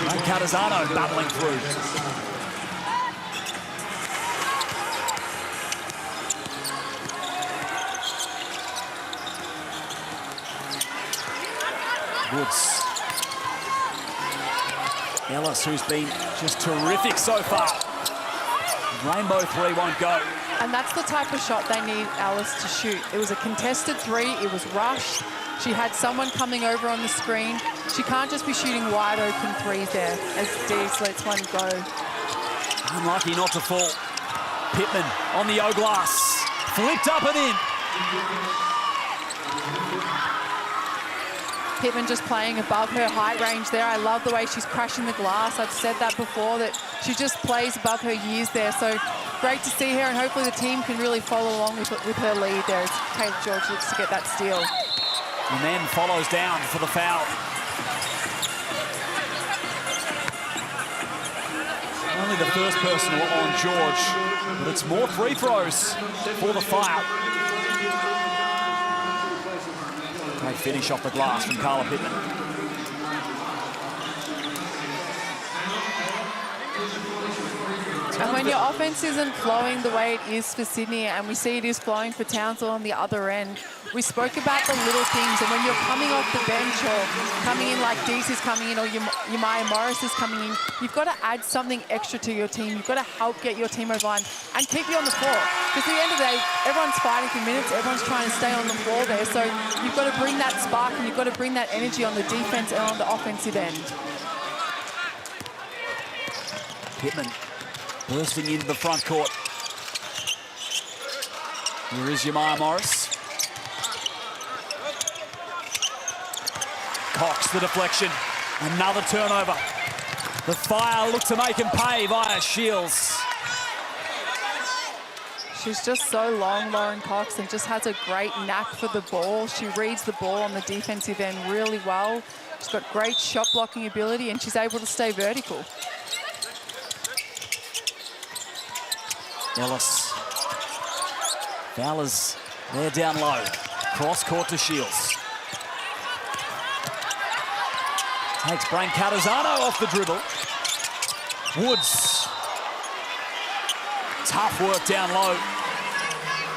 And Catazano battling through. Woods. Ellis, who's been just terrific so far. Rainbow 3 won't go. And that's the type of shot they need Alice to shoot. It was a contested 3, it was rushed. She had someone coming over on the screen. She can't just be shooting wide open 3s there as Deese lets one go. Unlucky not to fall. Pittman on the O-glass. Flipped up and in. Pittman just playing above her height range there. I love the way she's crashing the glass. I've said that before, that she just plays above her years there. So great to see her, and hopefully the team can really follow along with her lead there as Kayla George looks to get that steal. And then follows down for the foul. Only the first personal on George, but it's more free throws for the Fire. Great finish off the glass from Carla Pittman. And when your offense isn't flowing the way it is for Sydney, and we see it is flowing for Townsville on the other end, we spoke about the little things, and when you're coming off the bench or coming in like Deese is coming in or Yamaya Morris is coming in, you've got to add something extra to your team. You've got to help get your team over the line and keep you on the floor. Because at the end of the day, everyone's fighting for minutes, everyone's trying to stay on the floor there, so you've got to bring that spark and you've got to bring that energy on the defense and on the offensive end. Pittman bursting into the front court. Here is Jemiah Morris. Cox, the deflection. Another turnover. The Fire look to make him pay via Shields. She's just so long, Lauren Cox, and just has a great knack for the ball. She reads the ball on the defensive end really well. She's got great shot blocking ability, and she's able to stay vertical. Ellis. Fowler's there down low. Cross court to Shields. Takes Brain Catazzano off the dribble. Woods. Tough work down low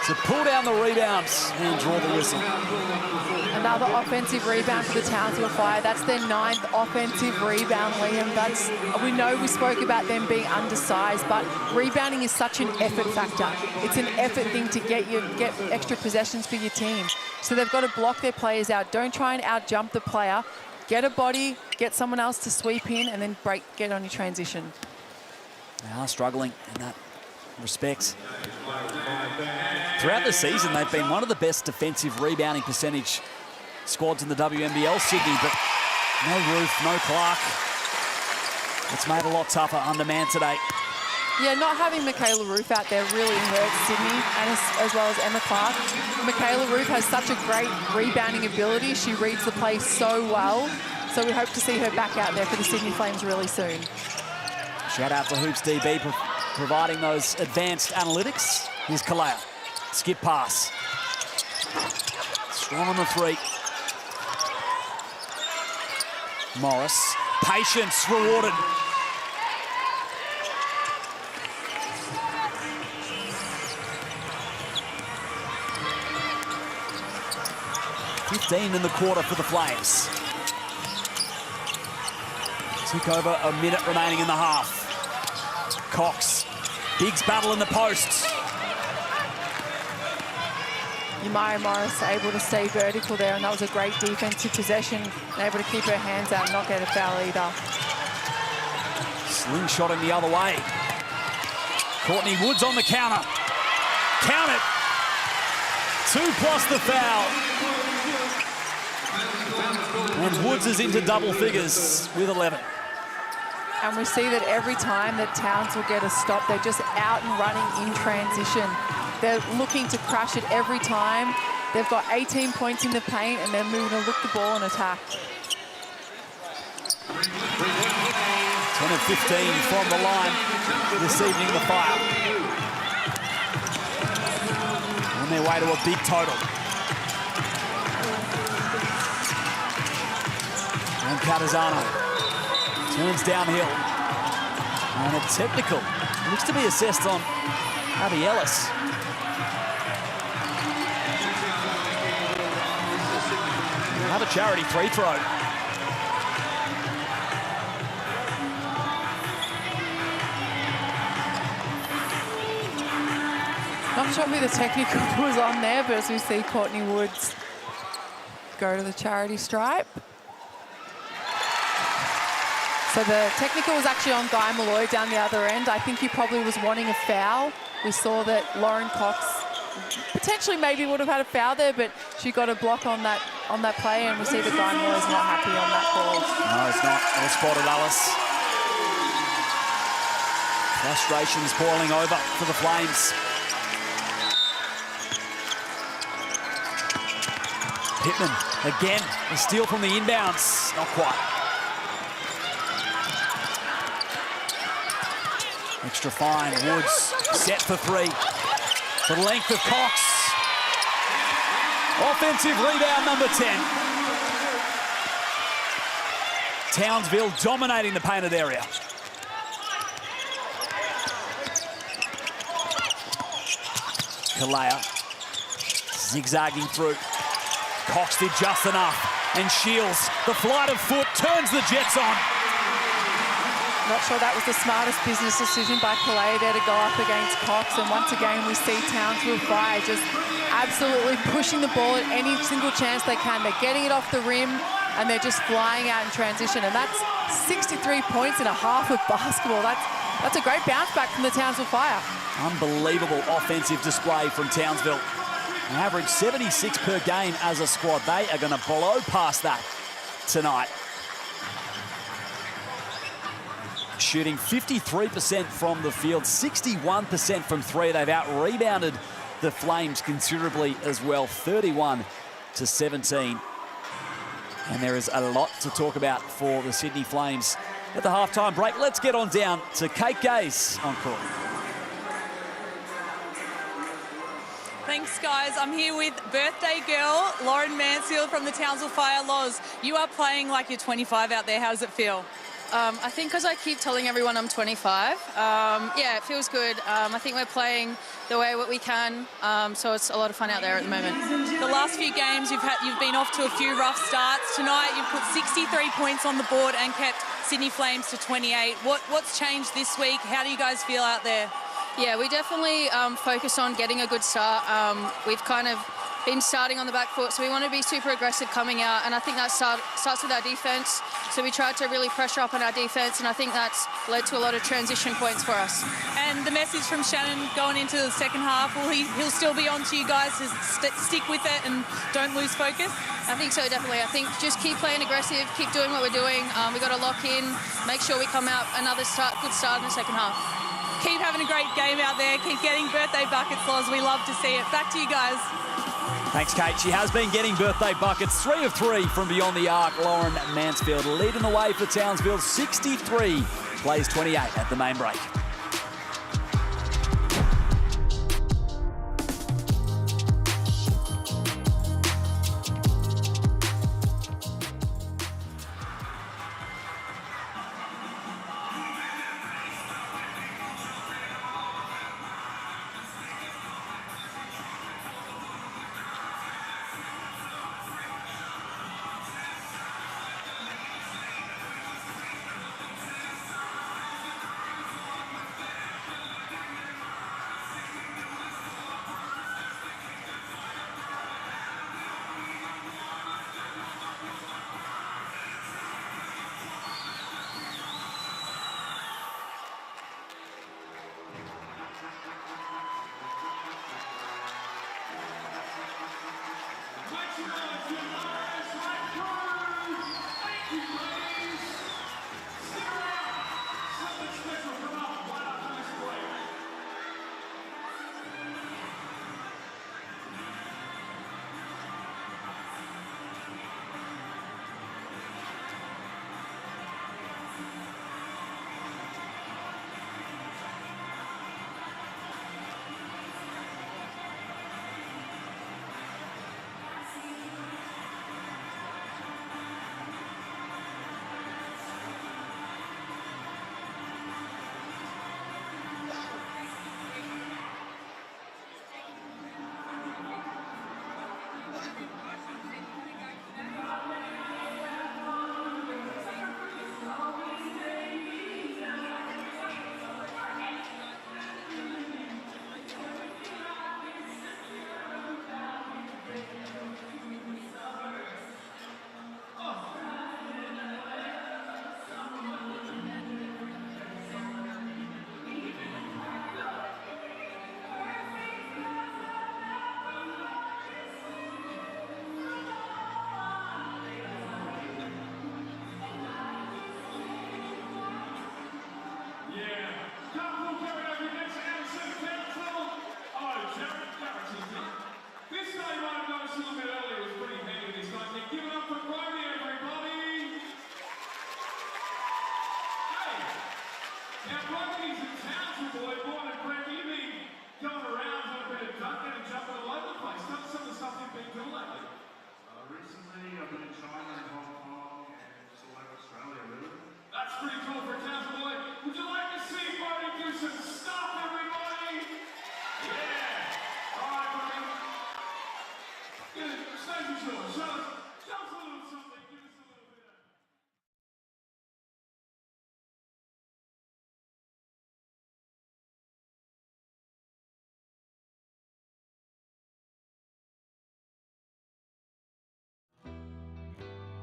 to pull down the rebounds and draw the whistle. Another offensive rebound for the Townsville Fire. That's their 9th offensive rebound, Liam. We know we spoke about them being undersized, but rebounding is such an effort factor. It's an effort thing to get extra possessions for your team. So they've got to block their players out. Don't try and out-jump the player. Get a body, get someone else to sweep in, and then get on your transition. They are struggling in that respect. Throughout the season, they've been one of the best defensive rebounding percentage squads in the WNBL, Sydney, but no Roof, no Clark. It's made a lot tougher under man today. Yeah, not having Michaela Roof out there really hurts Sydney, and as well as Emma Clark. Michaela Roof has such a great rebounding ability. She reads the play so well. So we hope to see her back out there for the Sydney Flames really soon. Shout out to Hoops DB providing those advanced analytics. Here's Kalea. Skip pass. Strong on the three. Morris. Patience rewarded. In the quarter for the Flames. Took over a minute remaining in the half. Cox, Biggs battle in the posts. Jemiah Morris able to stay vertical there, and that was a great defensive possession, and able to keep her hands out and not get a foul either. Slingshot him the other way. Courtney Woods on the counter. Count it. 2 plus the foul. And Woods is into double figures with 11. And we see that every time that Towns will get a stop, they're just out and running in transition. They're looking to crash it every time. They've got 18 points in the paint, and they're moving to look the ball and attack. 10 of 15 from the line this evening, the Fire. On their way to a big total. And Catazzano turns downhill. And a technical looks to be assessed on Abby Ellis. Another charity free throw. Not sure who the technical was on there, but as we see Courtney Woods go to the charity stripe. So the technical was actually on Guy Malloy down the other end. I think he probably was wanting a foul. We saw that Lauren Cox potentially maybe would have had a foul there, but she got a block on that play, and we see that Guy Malloy's not happy on that call. No, it's not. Well spotted, Alice. Frustration's boiling over for the Flames. Pittman again, a steal from the inbounds. Not quite. Extra fine, Woods set for three. The length of Cox. Offensive rebound number 10. Townsville dominating the painted area. Kalea zigzagging through. Cox did just enough, and Shields, the flight of foot, turns the Jets on. Not sure that was the smartest business decision by Kalea there to go up against Cox. And once again, we see Townsville Fire just absolutely pushing the ball at any single chance they can. They're getting it off the rim, and they're just flying out in transition. And that's 63 points in a half of basketball. That's That's a great bounce back from the Townsville Fire. Unbelievable offensive display from Townsville. An average 76 per game as a squad. They are going to blow past that tonight. Shooting 53% from the field, 61% from three. They've out-rebounded the Flames considerably as well, 31-17. And there is a lot to talk about for the Sydney Flames at the halftime break. Let's get on down to Kate Gaze on court. Thanks, guys. I'm here with birthday girl Lauren Mansfield from the Townsville Fire. Loz, you are playing like you're 25 out there. How does it feel? I think because I keep telling everyone I'm 25, yeah, it feels good. I think we're playing the way what we can, so it's a lot of fun out there at the moment. The last few games you've been off to a few rough starts. Tonight you've put 63 points on the board and kept Sydney Flames to 28. What's changed this week? How do you guys feel out there? Yeah, we definitely focus on getting a good start. We've kind of been starting on the back foot, so we want to be super aggressive coming out, and I think that starts with our defense. So we tried to really pressure up on our defense, and I think that's led to a lot of transition points for us. And the message from Shannon going into the second half, he'll still be on to you guys to stick with it and don't lose focus? I think so, definitely. I think just keep playing aggressive, keep doing what we're doing. We've got to lock in, make sure we come out good start in the second half. Keep having a great game out there. Keep getting birthday buckets, Loz. We love to see it. Back to you guys. Thanks, Kate. She has been getting birthday buckets, 3 of 3 from beyond the arc. Lauren Mansfield leading the way for Townsville, 63, plays 28 at the main break.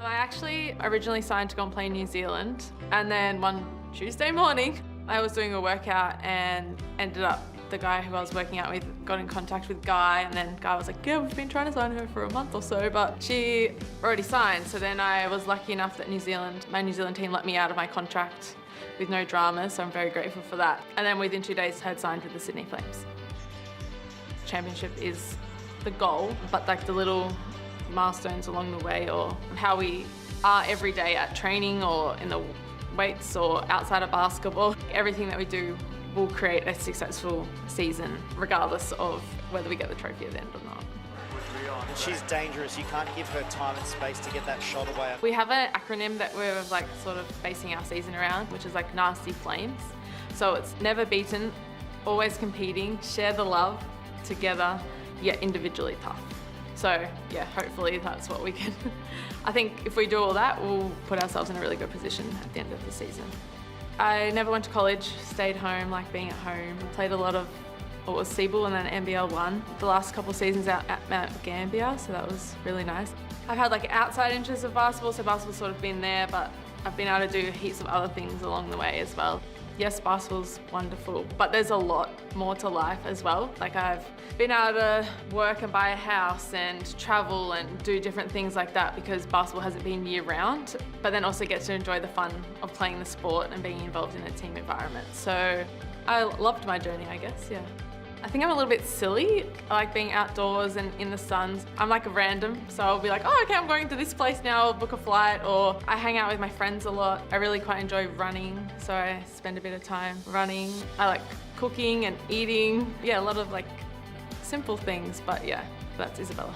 I actually originally signed to go and play in New Zealand, and then one Tuesday morning I was doing a workout and ended up, the guy who I was working out with got in contact with Guy, and then Guy was like, yeah, we've been trying to sign her for a month or so, but she already signed. So then I was lucky enough that my New Zealand team let me out of my contract with no drama, so I'm very grateful for that. And then within 2 days, I had signed with the Sydney Flames. Championship is the goal, but like the little milestones along the way, or how we are every day at training or in the weights or outside of basketball, everything that we do will create a successful season, regardless of whether we get the trophy at the end or not. And she's dangerous. You can't give her time and space to get that shot away. We have an acronym that we're like sort of basing our season around, which is like Nasty Flames. So it's never beaten, always competing, share the love, together, yet individually tough. So yeah, hopefully that's what we can. I think if we do all that, we'll put ourselves in a really good position at the end of the season. I never went to college, stayed home, like being at home. Played a lot of what was CBL and then NBL 1. The last couple of seasons out at Mount Gambier, so that was really nice. I've had like outside interests of basketball, so basketball's sort of been there, but I've been able to do heaps of other things along the way as well. Yes, basketball's wonderful, but there's a lot more to life as well. Like I've been able to work and buy a house and travel and do different things like that because basketball hasn't been year round, but then also get to enjoy the fun of playing the sport and being involved in a team environment. So I loved my journey, I guess, yeah. I think I'm a little bit silly. I like being outdoors and in the sun. I'm like a random, so I'll be like, oh, okay, I'm going to this place now, I'll book a flight, or I hang out with my friends a lot. I really quite enjoy running, so I spend a bit of time running. I like cooking and eating. Yeah, a lot of like simple things, but yeah, that's Isabella.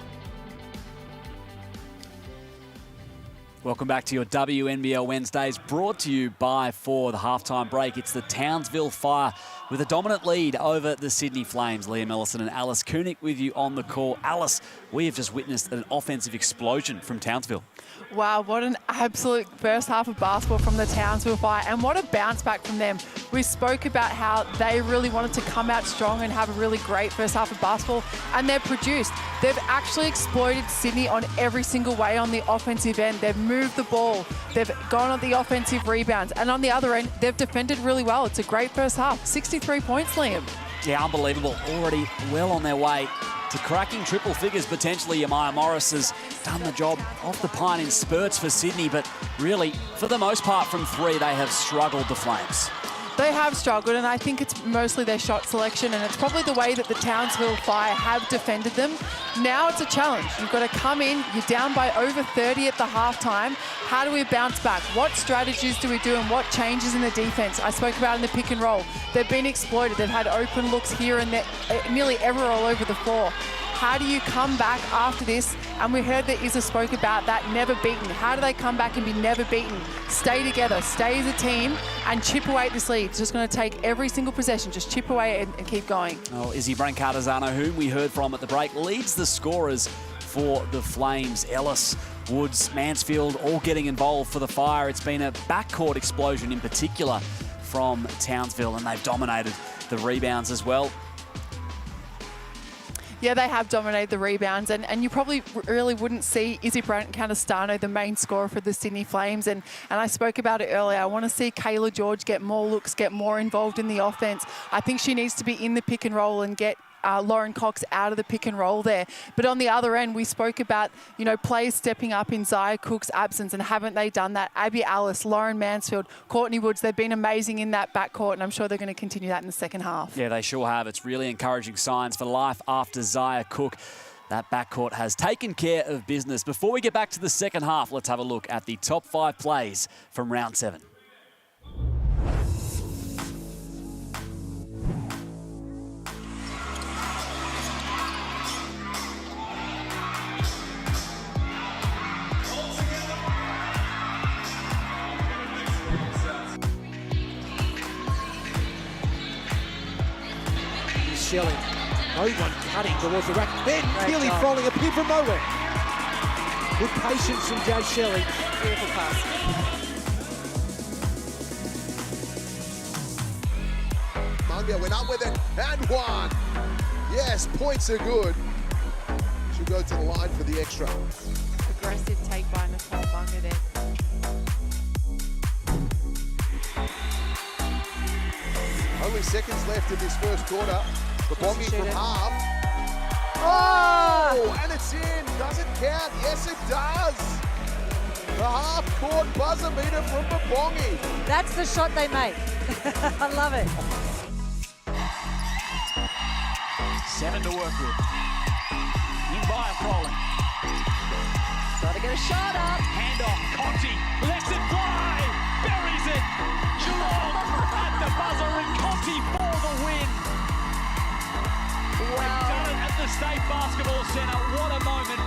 Welcome back to your WNBL Wednesdays, brought to you by, for the halftime break, it's the Townsville Fire with a dominant lead over the Sydney Flames. Liam Ellison and Alice Koenig with you on the call. Alice, we have just witnessed an offensive explosion from Townsville. Wow, what an absolute first half of basketball from the Townsville Fire, and what a bounce back from them. We spoke about how they really wanted to come out strong and have a really great first half of basketball, and they've produced. They've actually exploited Sydney on every single way on the offensive end. They've moved the ball, they've gone on the offensive rebounds, and on the other end, they've defended really well. It's a great first half. 63 points, Liam. Yeah, unbelievable. Already well on their way to cracking triple figures, potentially. Amaya Morris has done the job off the pine in spurts for Sydney, but really, for the most part from three, they have struggled, the Flames. They have struggled, and I think it's mostly their shot selection, and it's probably the way that the Townsville Fire have defended them. Now it's a challenge. You've got to come in, you're down by over 30 at the halftime. How do we bounce back? What strategies do we do, and what changes in the defense? I spoke about in the pick and roll. They've been exploited. They've had open looks here and there, nearly ever all over the floor. How do you come back after this? And we heard that Isa spoke about that never beaten. How do they come back and be never beaten? Stay together, stay as a team, and chip away at this lead. It's just going to take every single possession, just chip away and keep going. Oh, Izzy Brancartazano, whom we heard from at the break, leads the scorers for the Flames. Ellis, Woods, Mansfield, all getting involved for the Fire. It's been a backcourt explosion in particular from Townsville, and they've dominated the rebounds as well. Yeah, they have dominated the rebounds, and you probably really wouldn't see Izzy Brancartazano, the main scorer for the Sydney Flames, and I spoke about it earlier. I want to see Kayla George get more looks, get more involved in the offense. I think she needs to be in the pick and roll and get Lauren Cox out of the pick and roll there. But on the other end, we spoke about, you know, players stepping up in Zaya Cook's absence, and haven't they done that? Abby Alice, Lauren Mansfield, Courtney Woods, they've been amazing in that backcourt, and I'm sure they're going to continue that in the second half. Yeah, they sure have. It's really encouraging signs for life after Zaya Cook. That backcourt has taken care of business. Before we get back to the second half, let's have a look at the top 5 plays from round 7. Shelley, no one cutting towards the rack. Then Keely falling appeared from nowhere. Good patience from Jay Shelley. Beautiful pass. Munga went up with it and one. Yes, points are good. She'll go to the line for the extra. Aggressive take by Nicole Munga there. only seconds left in this first quarter. Babongi from half. Oh, and it's in. Does it count? Yes, it does. The half-court buzzer beater from Babongi. That's the shot they make. I love it. 7 to work with. In by Crowley. Got to get a shot up. Hand off. Conti lets it fly. Buries it. Geelong at the buzzer and Conti for the win. Wow. They've done it at the State Basketball Centre. What a moment.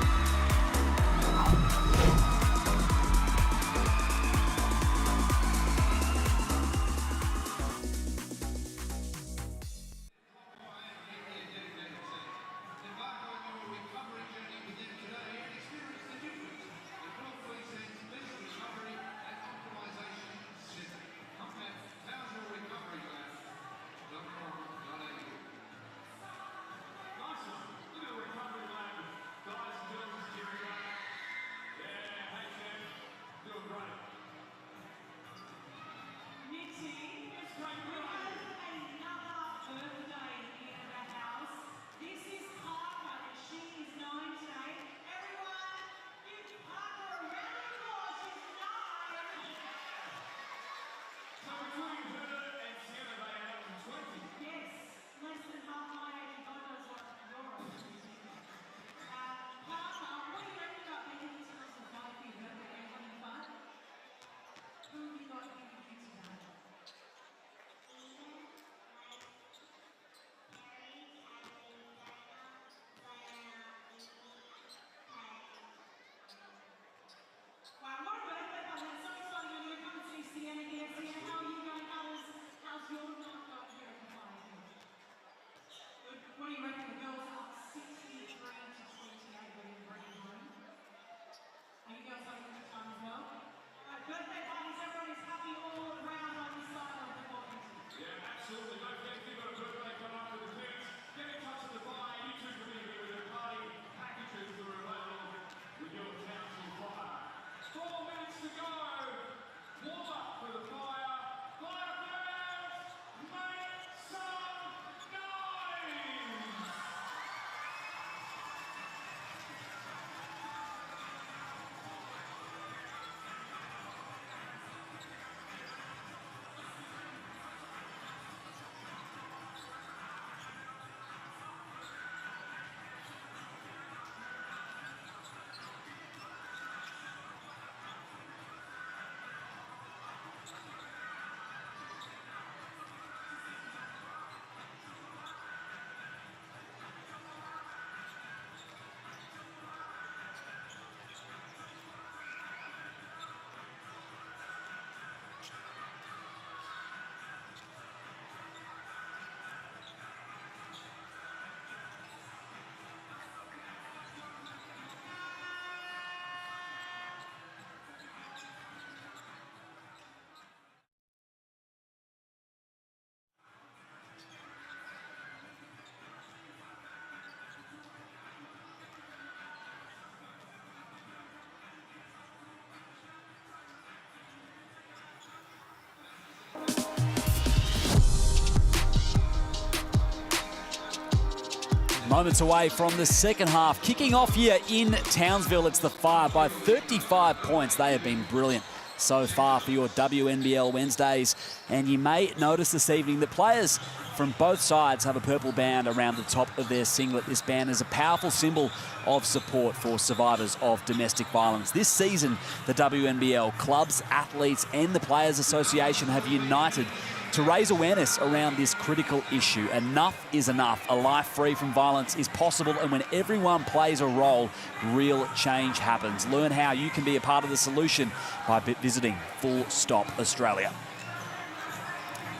Moments away from the second half. Kicking off here in Townsville, it's the Fire by 35 points. They have been brilliant so far for your WNBL Wednesdays. And you may notice this evening that players from both sides have a purple band around the top of their singlet. This band is a powerful symbol of support for survivors of domestic violence. This season, the WNBL clubs, athletes and the Players Association have united to raise awareness around this critical issue. Enough is enough. A life free from violence is possible, and when everyone plays a role, real change happens. Learn how you can be a part of the solution by visiting Full Stop Australia.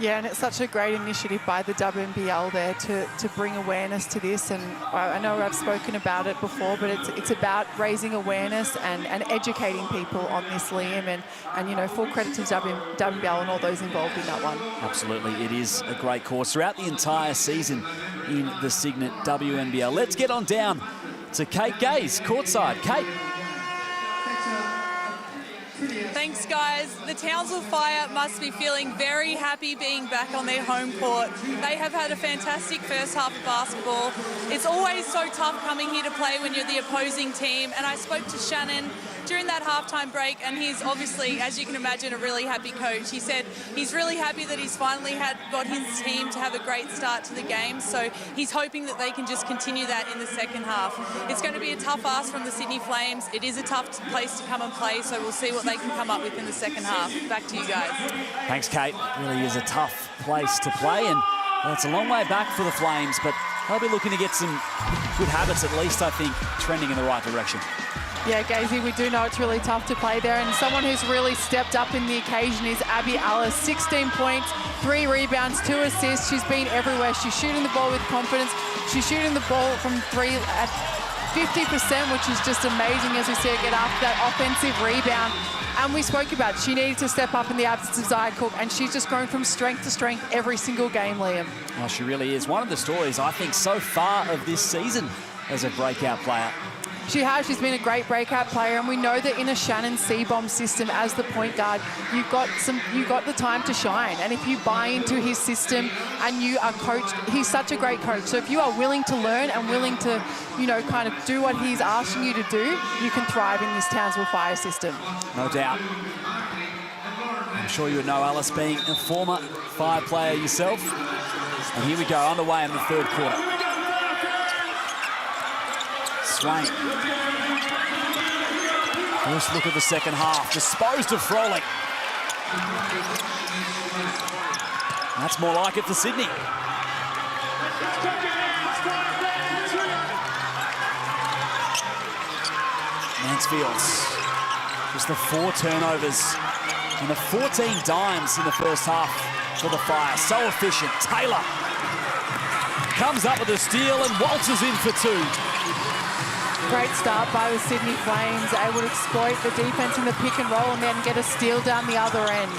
Yeah, and it's such a great initiative by the WNBL there to bring awareness to this. And I know I've spoken about it before, but it's about raising awareness and educating people on this, Liam. And you know, full credit to WNBL and all those involved in that one. Absolutely, it is a great cause throughout the entire season in the Signet WNBL. Let's get on down to Kate Gaze, courtside. Kate. Thanks, guys. The Townsville Fire must be feeling very happy being back on their home court. They have had a fantastic first half of basketball. It's always so tough coming here to play when you're the opposing team. And I spoke to Shannon during that halftime break, and he's obviously, as you can imagine, a really happy coach. He said he's really happy that he's finally got his team to have a great start to the game. So he's hoping that they can just continue that in the second half. It's going to be a tough ask from the Sydney Flames. It is a tough place to come and play, so we'll see what they can come up with in the second half. Back to you guys. Thanks, Kate. Really is a tough place to play, and well, it's a long way back for the Flames, but they'll be looking to get some good habits, at least, I think, trending in the right direction. Yeah, Gazy, we do know it's really tough to play there, and someone who's really stepped up in the occasion is Abby Alice. 16 points, 3 rebounds, 2 assists. She's been everywhere. She's shooting the ball with confidence. She's shooting the ball from 3 at 50%, which is just amazing as we see her get after that offensive rebound. And we spoke about it. She needed to step up in the absence of Zia Cook, and she's just grown from strength to strength every single game, Liam. Well, she really is. One of the stories, I think, so far of this season as a breakout player. She has. She's been a great breakout player, and we know that in a Shannon C-bomb system as the point guard, you've got the time to shine. And if you buy into his system and you are coached, he's such a great coach. So if you are willing to learn and willing to, you know, kind of do what he's asking you to do, you can thrive in this Townsville Fire system. No doubt. I'm sure you would know Alice being a former Fire player yourself. And here we go, underway in the third quarter. Swain. First look at the second half, disposed of Froling. That's more like it for Sydney. Mansfields, just the 4 turnovers and the 14 dimes in the first half for the Fire. So efficient. Taylor comes up with a steal and waltzes in for 2. Great start by the Sydney Flames, able to exploit the defense in the pick and roll and then get a steal down the other end.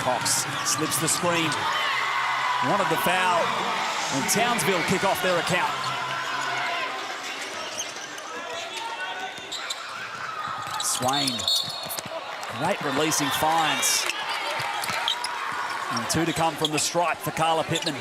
Cox slips the screen. Wanted the foul, and Townsville kick off their account. Swain, great releasing finds. And 2 to come from the stripe for Kayla Pittman.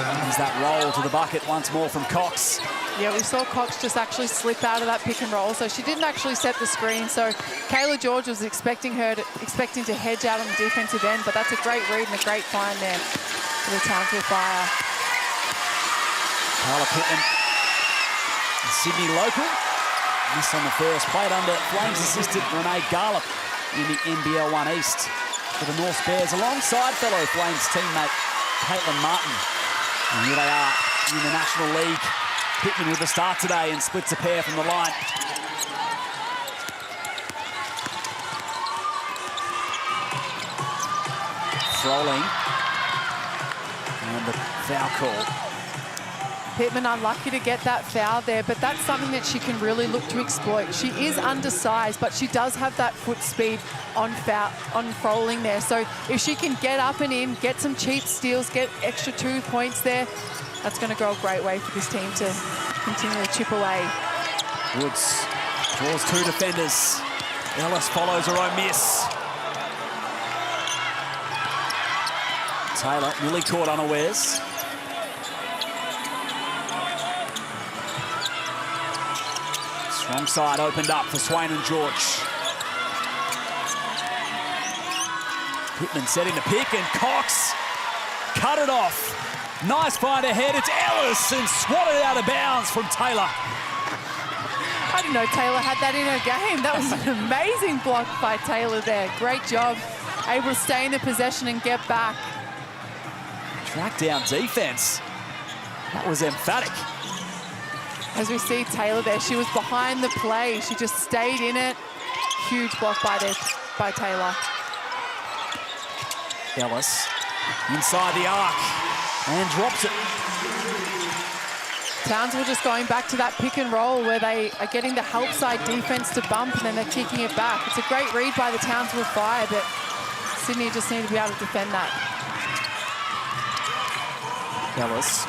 There's that roll to the bucket once more from Cox. Yeah, we saw Cox just actually slip out of that pick and roll, so she didn't actually set the screen. So Kayla George was expecting to hedge out on the defensive end, but that's a great read and a great find there for the Townsville Fire. Kayla Pittman, Sydney local. Missed on the first, played under Flames assistant Renee Garlop in the NBL 1 East for the North Bears, alongside fellow Flames teammate Caitlin Martin. And here they are in the National League. Pittman with the start today and splits a pair from the line. Froling. And the foul call. Pittman unlucky to get that foul there, but that's something that she can really look to exploit. She is undersized, but she does have that foot speed on Froling there. So if she can get up and in, get some cheap steals, get extra 2 points there, that's going to go a great way for this team to continue to chip away. Woods draws 2 defenders. Ellis follows her own miss. Taylor nearly caught unawares. Strong side opened up for Swain and George. Pittman setting the pick, and Cox cut it off. Nice find ahead. It's Ellis, and swatted out of bounds from Taylor. I didn't know Taylor had that in her game. That was an amazing block by Taylor there. Great job. Able to stay in the possession and get back. Track down defense. That was emphatic. As we see Taylor there, she was behind the play. She just stayed in it. Huge block by Taylor. Ellis inside the arc and drops it. Townsville just going back to that pick and roll where they are getting the help side defense to bump and then they're kicking it back. It's a great read by the Townsville Fire, but Sydney just need to be able to defend that. Ellis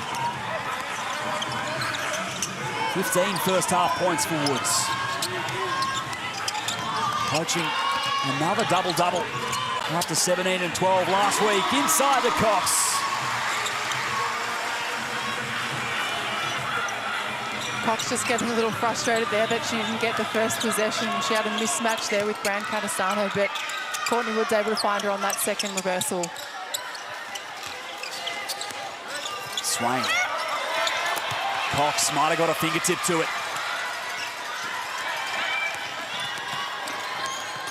15 first half points for Woods. Coaching another double-double after 17 and 12 last week. Inside to Cox. Cox just getting a little frustrated there that she didn't get the first possession. She had a mismatch there with Brancatisano, but Courtney Woods able to find her on that second reversal. Swain. Cox might have got a fingertip to it.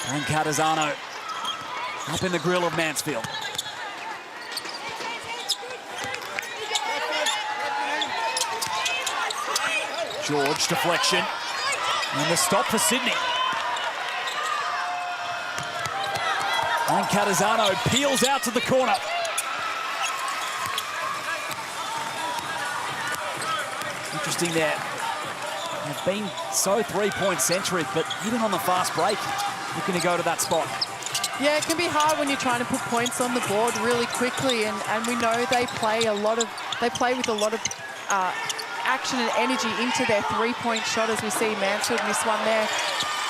Brancatisano up in the grill of Mansfield. George deflection. And the stop for Sydney. Brancatisano peels out to the corner. Interesting there. They've been so three-point centric, but even on the fast break, looking to go to that spot. Yeah, it can be hard when you're trying to put points on the board really quickly, and we know they play with a lot of action and energy into their three-point shot, as we see Mansfield miss one there.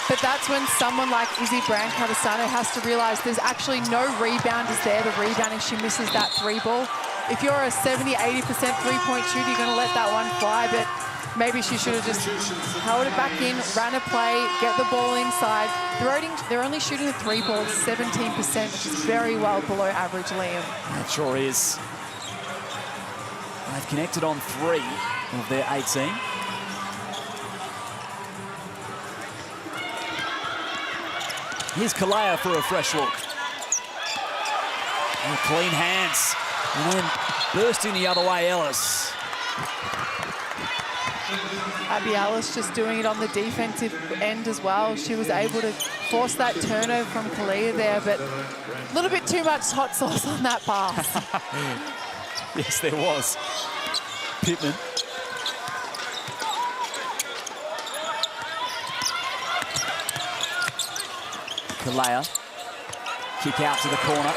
But that's when someone like Izzy Brancatisano has to realise there's actually no rebounders there to rebound if she misses that three ball. If you're a 70-80% three-point shooter, you're going to let that one fly, but maybe she should have just held it back in, ran a play, get the ball inside. They're only shooting the three ball 17%, which is very well below average, Liam. That sure is. They've connected on 3 of their 18. Here's Kalea for a fresh look. And clean hands. And then bursting the other way, Ellis. Abby Ellis just doing it on the defensive end as well. She was able to force that turnover from Kalea there, but a little bit too much hot sauce on that pass. Yes, there was. Pittman. Kalea. Kick out to the corner.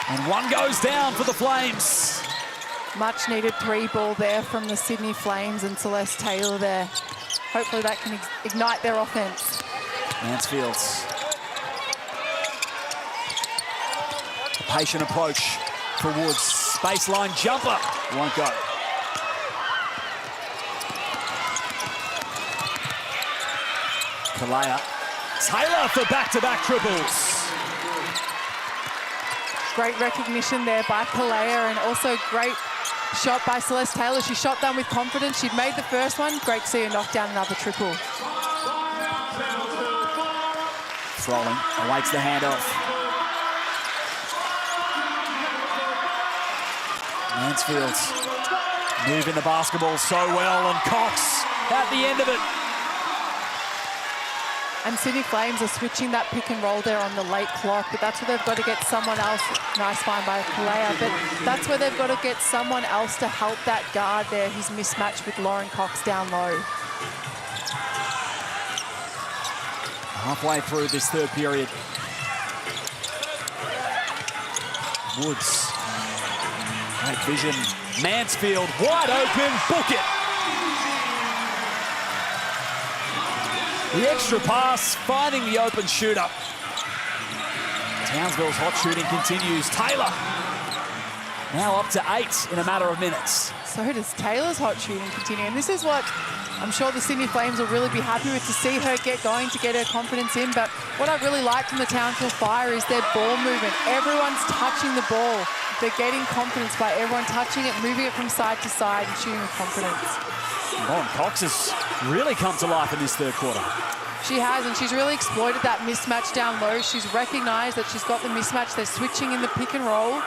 And one goes down for the Flames. Much needed three ball there from the Sydney Flames and Celeste Taylor there. Hopefully that can ignite their offense. Mansfield's a patient approach for Woods. Baseline jumper. Won't go. Kalea. Taylor for back-to-back triples. Great recognition there by Kalea, and also great shot by Celeste Taylor. She shot down with confidence. She'd made the first one. Great to see her knock down another triple. Throwing, awaits the handoff. Mansfield's moving the basketball so well, and Cox at the end of it. And Sydney Flames are switching that pick and roll there on the late clock, but that's where they've got to get someone else. Nice find by Kalea, but that's where they've got to get someone else to help that guard there who's mismatched with Lauren Cox down low. Halfway through this third period. Woods. Great vision. Mansfield wide open. Book it. The extra pass, finding the open shooter. Townsville's hot shooting continues. Taylor now up to 8 in a matter of minutes. So does Taylor's hot shooting continue. And this is what I'm sure the Sydney Flames will really be happy with, to see her get going, to get her confidence in. But what I really liked from the Townsville Fire is their ball movement. Everyone's touching the ball. They're getting confidence by everyone touching it, moving it from side to side and shooting with confidence. Lauren Cox has really come to life in this third quarter. She has, and she's really exploited that mismatch down low. She's recognised that she's got the mismatch. They're switching in the pick and roll.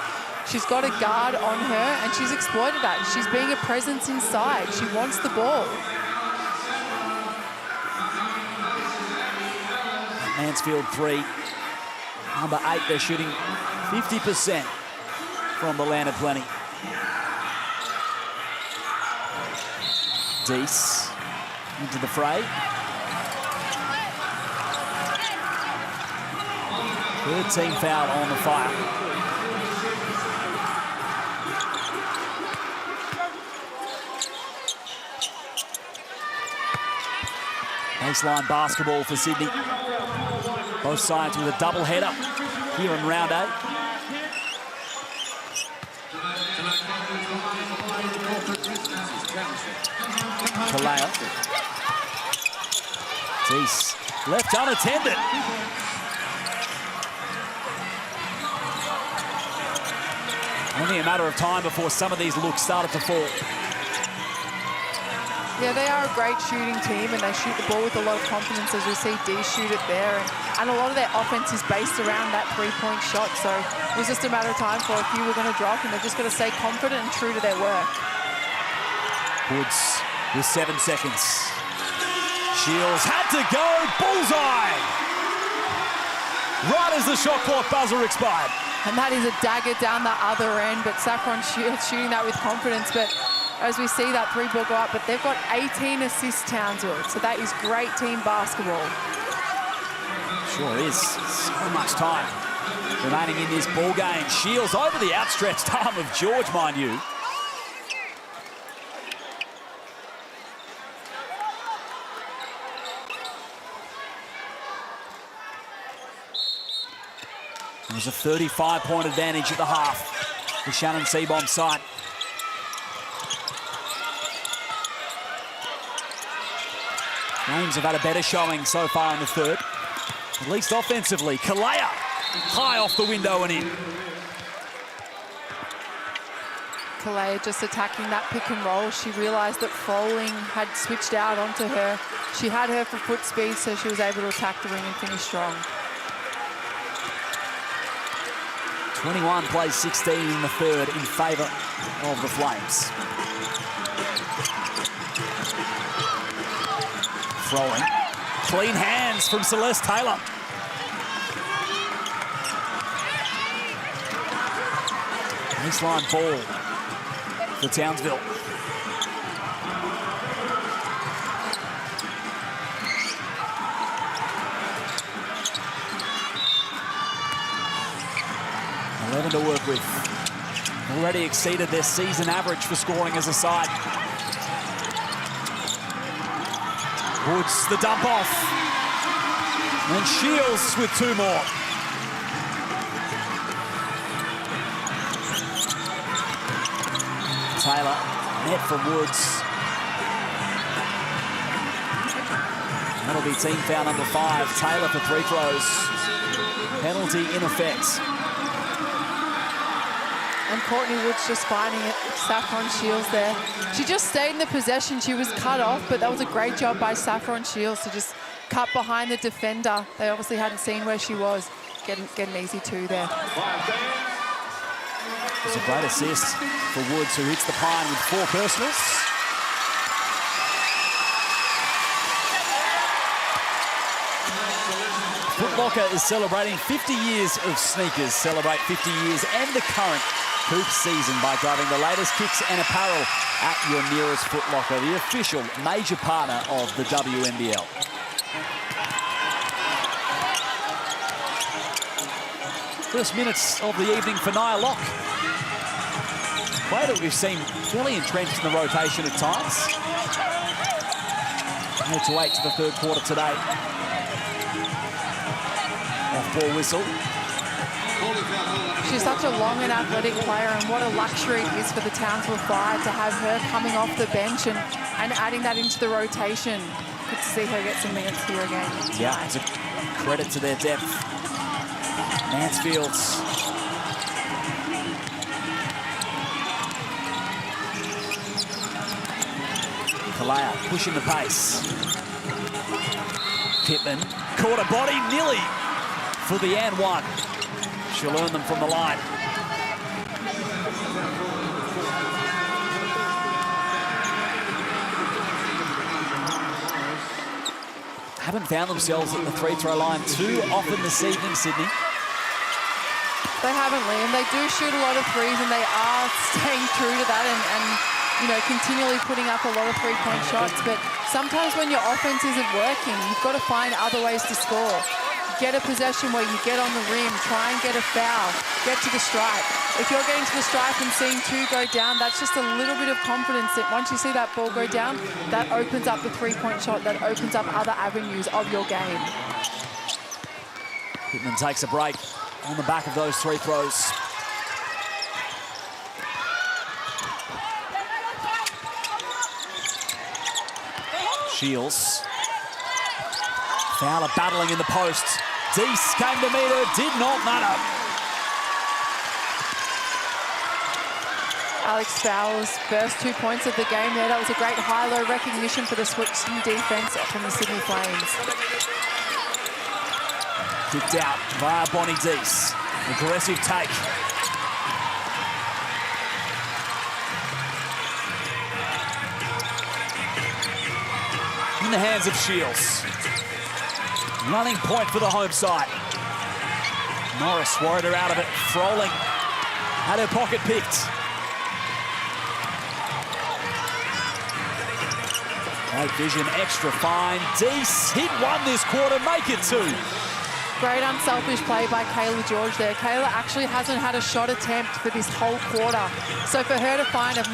She's got a guard on her, and she's exploited that. She's being a presence inside. She wants the ball. Mansfield 3. Number 8, they're shooting 50% from the land of plenty. Deese into the fray. Third team foul on the Fire. Baseline basketball for Sydney. Both sides with a double header here in round 8. Kayla. Tease. Left unattended. Only a matter of time before some of these looks started to fall. Yeah, they are a great shooting team and they shoot the ball with a lot of confidence, as we see Dee shoot it there. And a lot of their offense is based around that three-point shot. So it was just a matter of time for a few were going to drop, and they've just got to stay confident and true to their work. Woods with 7 seconds. Shields had to go. Bullseye! Right as the shot clock buzzer expired. And that is a dagger down the other end, but Saffron Shields shooting that with confidence. But as we see that three ball go up, but they've got 18 assists, Townsville. So that is great team basketball. Sure is. So much time remaining in this ball game. Shields over the outstretched arm of George, mind you. There's a 35-point advantage at the half for Shannon Seabom's side. Flames have had a better showing so far in the third, at least offensively. Kayla, high off the window and in. Kayla just attacking that pick and roll. She realised that Froling had switched out onto her. She had her for foot speed, so she was able to attack the ring and finish strong. 21 plays 16 in the third in favour of the Flames. Throwing. Clean hands from Celeste Taylor. Baseline ball for Townsville. To work with. Already exceeded their season average for scoring as a side. Woods the dump off. And Shields with 2 more. Taylor, net from Woods. That'll be team foul number 5. Taylor for 3 throws. Penalty in effect. And Courtney Woods just finding it. Saffron Shields there. She just stayed in the possession. She was cut off, but that was a great job by Saffron Shields to just cut behind the defender. They obviously hadn't seen where she was. Get an easy 2 there. It's a great assist for Woods, who hits the pine with 4 personals. Foot Locker is celebrating 50 years of sneakers. Celebrate 50 years and the current hoop season by grabbing the latest kicks and apparel at your nearest Foot Locker, the official major partner of the WNBL. First minutes of the evening for Nia Locke. Player that we've seen fairly entrenched in the rotation at times. Head to 8 to the third quarter today. Off-ball whistle. She's such a long and athletic player, and what a luxury it is for the Townsville Fire to have her coming off the bench and adding that into the rotation. Good to see her get some minutes here again tonight. Yeah, it's a credit to their depth. Mansfield's. Kayla pushing the pace. Pittman caught a body nearly for the and 1. She'll earn them from the line. Haven't found themselves at the free throw line too often this evening, Sydney. They haven't, Liam. They do shoot a lot of threes, and they are staying true to that and you know, continually putting up a lot of three-point shots. But sometimes when your offense isn't working, you've got to find other ways to score. Get a possession where you get on the rim, try and get a foul, get to the stripe. If you're getting to the stripe and seeing two go down, that's just a little bit of confidence that once you see that ball go down, that opens up the three-point shot, that opens up other avenues of your game. Pittman takes a break on the back of those three throws. Shields. Fowler battling in the post. Deese came to meet her, did not matter. Alex Fowler's first 2 points of the game there. That was a great high-low recognition for the switching defense from the Sydney Flames. Kicked out via Bonnie Deese. Aggressive take. In the hands of Shields. Running point for the home side. Morris worried her out of it. Froling had her pocket picked. Great vision, extra fine. Deese hit one this quarter, make it two. Great unselfish play by Kayla George there. Kayla actually hasn't had a shot attempt for this whole quarter. So for her to find her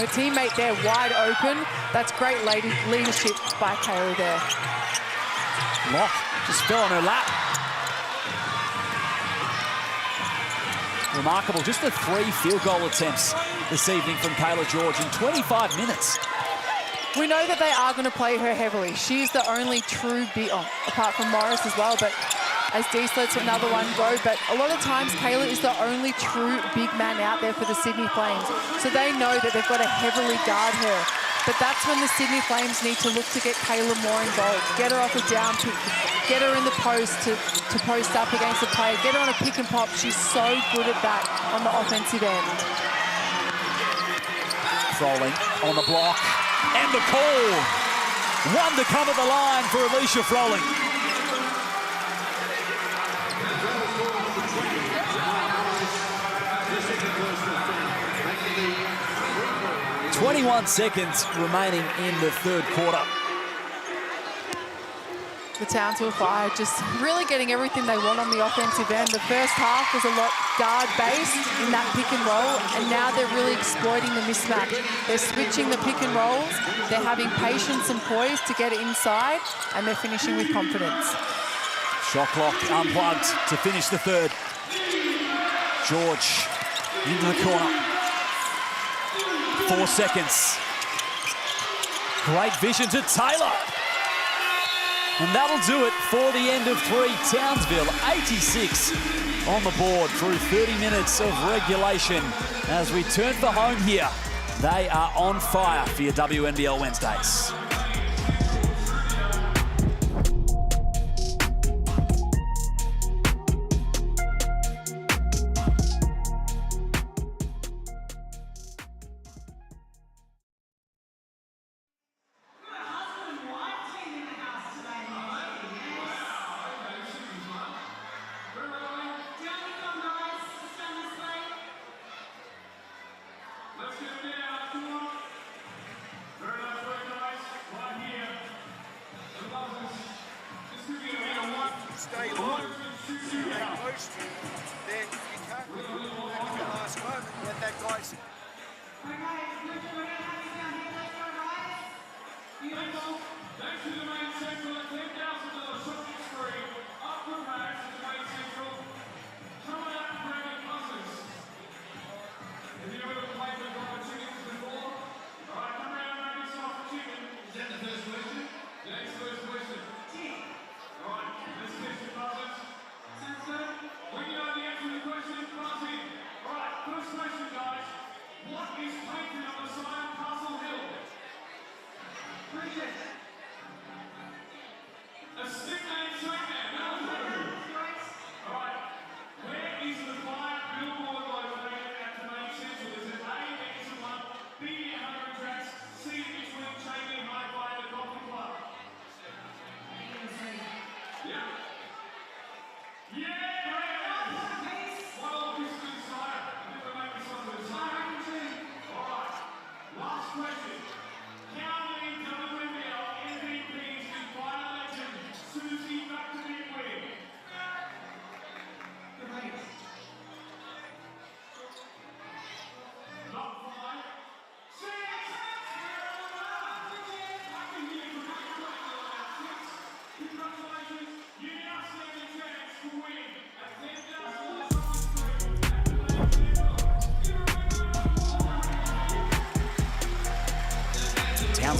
teammate there wide open, that's great leadership by Kayla there. Lock just fell on her lap. Remarkable, just the 3 field goal attempts this evening from Kayla George in 25 minutes. We know that they are going to play her heavily. She's the only true big, apart from Morris as well, but as Deese lets another one go. But a lot of times, Kayla is the only true big man out there for the Sydney Flames. So they know that they've got to heavily guard her. But that's when the Sydney Flames need to look to get Kayla more involved. Get her off a down pick, get her in the post to post up against the player, get her on a pick and pop. She's so good at that on the offensive end. Froling on the block. And the call. One to come at the line for Alicia Froling. .21 seconds remaining in the third quarter. The Townsville Fire just really getting everything they want on the offensive end. The first half was a lot guard-based in that pick and roll, and now they're really exploiting the mismatch. They're switching the pick and rolls, they're having patience and poise to get it inside, and they're finishing with confidence. Shot clock unplugged to finish the third. George into the corner. 4 seconds. Great vision to Taylor. And that'll do it for the end of 3. Townsville 86 on the board through 30 minutes of regulation. As we turn for home here, they are on fire for your WNBL Wednesdays.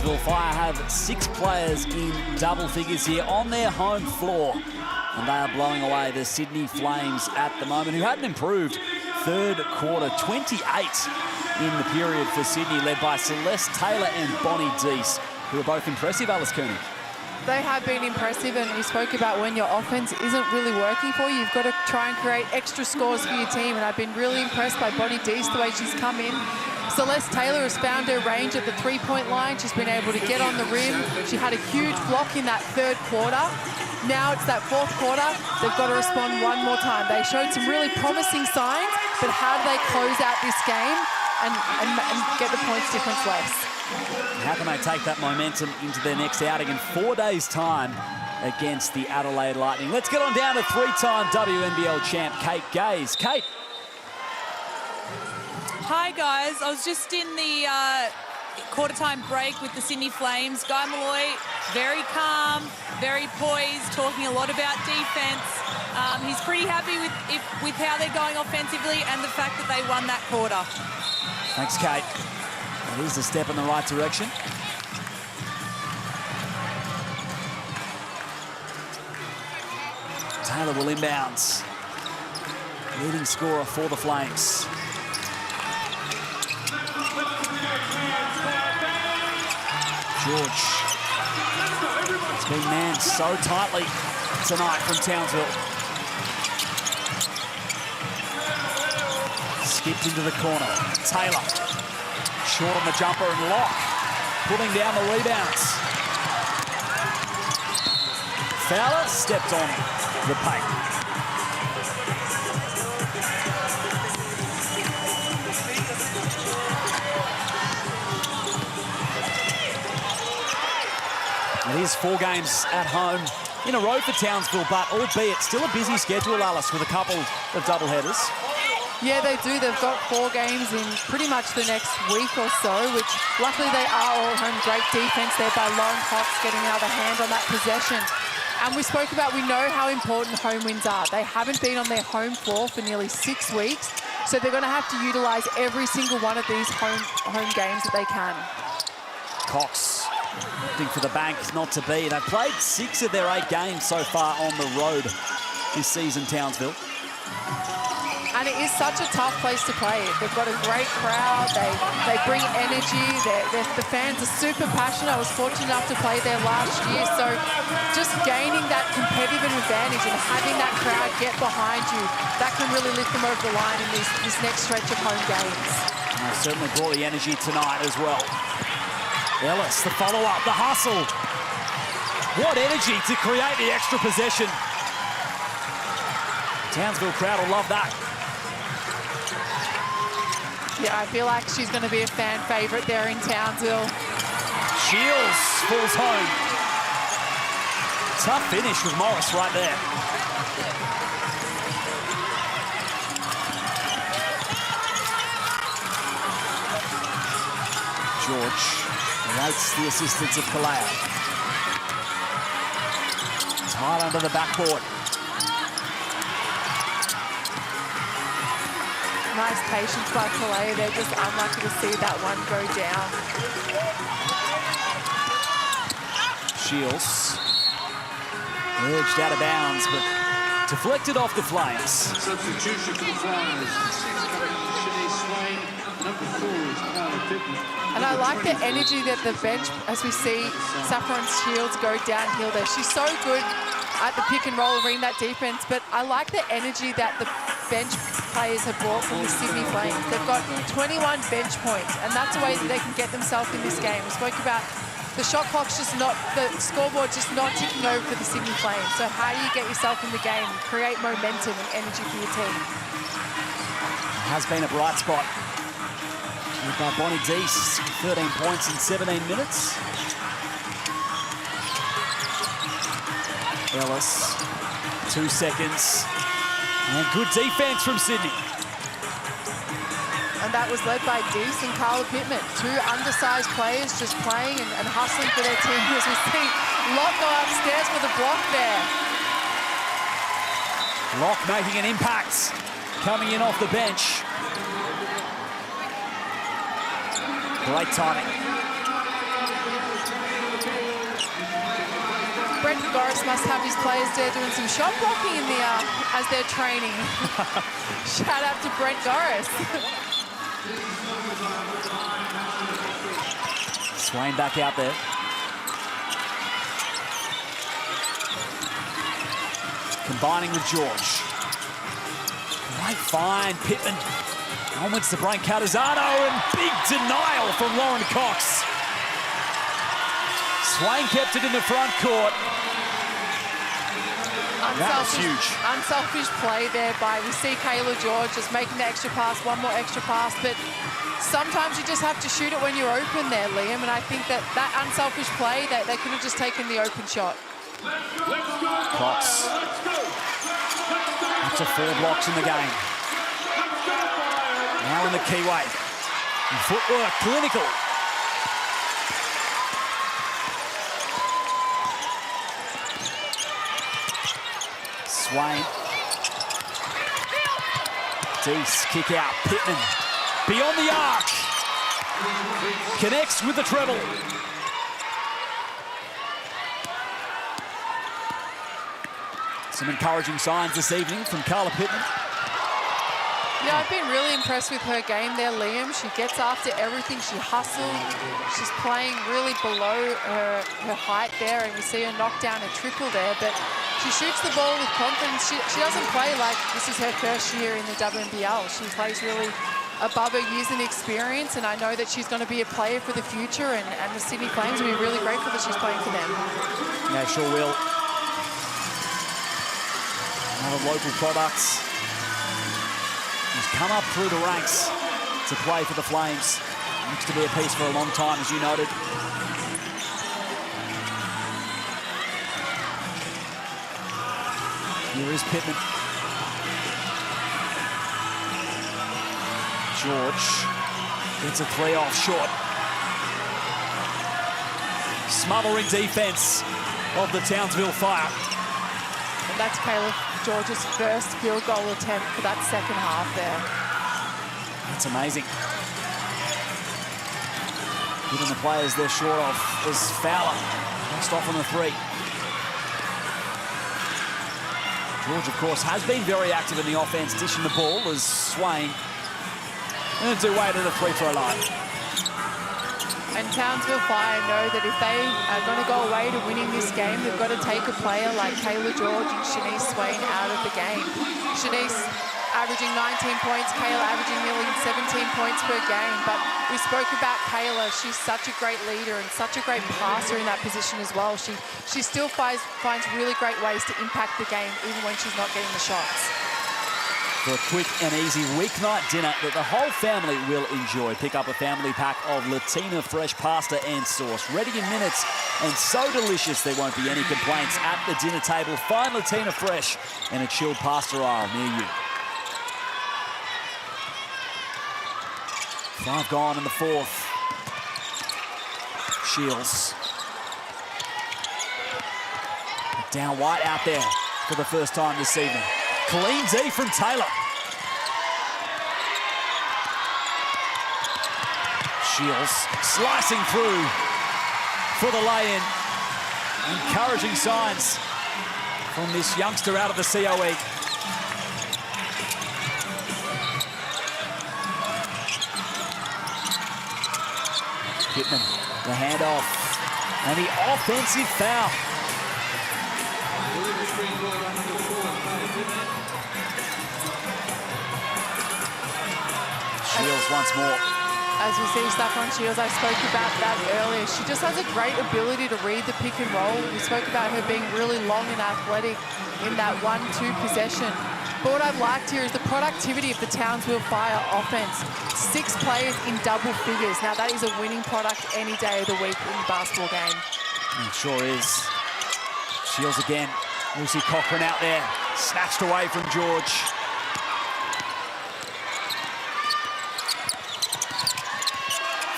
Townsville Fire have 6 players in double figures here on their home floor. And they are blowing away the Sydney Flames at the moment, who had an improved third quarter, 28 in the period for Sydney, led by Celeste Taylor and Bonnie Deese, who are both impressive, Alice Cooney. They have been impressive, and we spoke about when your offense isn't really working for you, you've got to try and create extra scores for your team, and I've been really impressed by Bonnie Deese, the way she's come in. Celeste Taylor has found her range at the three-point line. She's been able to get on the rim. She had a huge block in that third quarter. Now it's that fourth quarter. They've got to respond one more time. They showed some really promising signs, but how do they close out this game and get the points difference less? How can they take that momentum into their next outing in 4 days' time against the Adelaide Lightning? Let's get on down to 3-time WNBL champ Kate Gaze. Kate. Hi guys, I was just in the quarter-time break with the Sydney Flames. Guy Malloy, very calm, very poised, talking a lot about defense. He's pretty happy with how they're going offensively and the fact that they won that quarter. Thanks, Kate. It is a step in the right direction. Taylor will inbounds. Leading scorer for the Flames. George. It's been manned so tightly tonight from Townsville. Skipped into the corner. Taylor. Short on the jumper and Locke pulling down the rebounds. Fowler stepped on the paint. It is 4 games at home in a row for Townsville, but albeit still a busy schedule, Alice, with a couple of doubleheaders. Yeah, they do. They've got 4 games in pretty much the next week or so, which luckily they are all home. Great defense there by Lauren Cox, getting another hand on that possession. And we spoke about, we know how important home wins are. They haven't been on their home floor for nearly 6 weeks, so they're going to have to utilise every single one of these home games that they can. Cox looking for the bank, not to be. They've played 6 of their 8 games so far on the road this season, Townsville. And it is such a tough place to play. They've got a great crowd. They bring energy. The fans are super passionate. I was fortunate enough to play there last year. So just gaining that competitive advantage and having that crowd get behind you, that can really lift them over the line in this next stretch of home games. And they certainly brought the energy tonight as well. Ellis, the follow-up, the hustle. What energy to create the extra possession. Townsville crowd will love that. Yeah, I feel like she's going to be a fan favourite there in Townsville. Shields falls home. Tough finish with Morris right there. George awaits the assistance of Kalea. Tight under the backboard. Nice patience by Kalea. They're just unlucky to see that one go down. Shields urged out of bounds, but deflected off the Flames. Substitution for the Flyers. 6 coming to Shanice Swain. Number 4 is Kayla George. And I like the energy that the bench, as we see Saffron Shields go downhill there. She's so good at the pick and roll and reading that defense, but I like the energy that the bench players have brought from the Sydney Flames. They've got 21 bench points, and that's a way that they can get themselves in this game. We spoke about the shot clock's just not, the scoreboard just not ticking over for the Sydney Flames. So how do you get yourself in the game, create momentum and energy for your team? It has been a bright spot. By Bonnie Deese, 13 points in 17 minutes. Ellis, 2 seconds. And good defense from Sydney. And that was led by Deese and Carla Pittman, 2 undersized players just playing and hustling for their team. As we see Locke go upstairs with a block there. Locke making an impact, coming in off the bench. Great timing. Brent Goris must have his players there doing some shot blocking in the as they're training. Shout out to Brent Goris. Swain back out there. Combining with George. Great find, Pittman. Onwards to Brian Catazzano, and big denial from Lauren Cox. Swain kept it in the front court. That was huge. Unselfish play there we see Kayla George just making the extra pass, one more extra pass, but sometimes you just have to shoot it when you're open there, Liam, and I think that unselfish play, they could have just taken the open shot. Cox. Up to 4 blocks in the game. Now in the keyway. Footwork, clinical. Swain. Deese, kick out. Pittman. Beyond the arc. Connects with the treble. Some encouraging signs this evening from Kayla Pittman. Yeah, I've been really impressed with her game there, Liam. She gets after everything. She hustles. She's playing really below her height there, and we see her knock down a triple there, but she shoots the ball with confidence. She doesn't play like this is her first year in the WNBL. She plays really above her years and experience, and I know that she's going to be a player for the future, and the Sydney Flames will be really grateful that she's playing for them. Yeah, sure will. Another local product. He's come up through the ranks to play for the Flames. Looks to be a piece for a long time, as you noted. Here is Pittman. George gets a 3 off short. Smothering defense of the Townsville Fire. And that's Kayla George's first field goal attempt for that second half there. That's amazing. Given the players they're short of is Fowler. Next off on the 3. George, of course, has been very active in the offense, dishing the ball as Swain going to do way to the free throw line. And Townsville Fire know that if they are going to go away to winning this game, they've got to take a player like Kayla George and Shanice Swain out of the game. Shanice averaging 19 points, Kayla averaging nearly 17 points per game. But we spoke about Kayla. She's such a great leader and such a great passer in that position as well. She still finds really great ways to impact the game, even when she's not getting the shots. For a quick and easy weeknight dinner that the whole family will enjoy. Pick up a family pack of Latina fresh pasta and sauce. Ready in minutes and so delicious there won't be any complaints at the dinner table. Find Latina fresh in a chilled pasta aisle near you. 5 gone in the 4th. Shields. Down White out there for the first time this evening. Clean D from Taylor. Shields slicing through for the lay-in. Encouraging signs from this youngster out of the COE. Pittman, the handoff, and the offensive foul. Shields once more. As we see Saffron Shields, I spoke about that earlier. She just has a great ability to read the pick and roll. We spoke about her being really long and athletic in that 1-2 possession. But what I've liked here is the productivity of the Townsville Fire offense. 6 players in double figures. Now that is a winning product any day of the week in the basketball game. It sure is. Shields again. Lucy Cochran out there. Snatched away from George.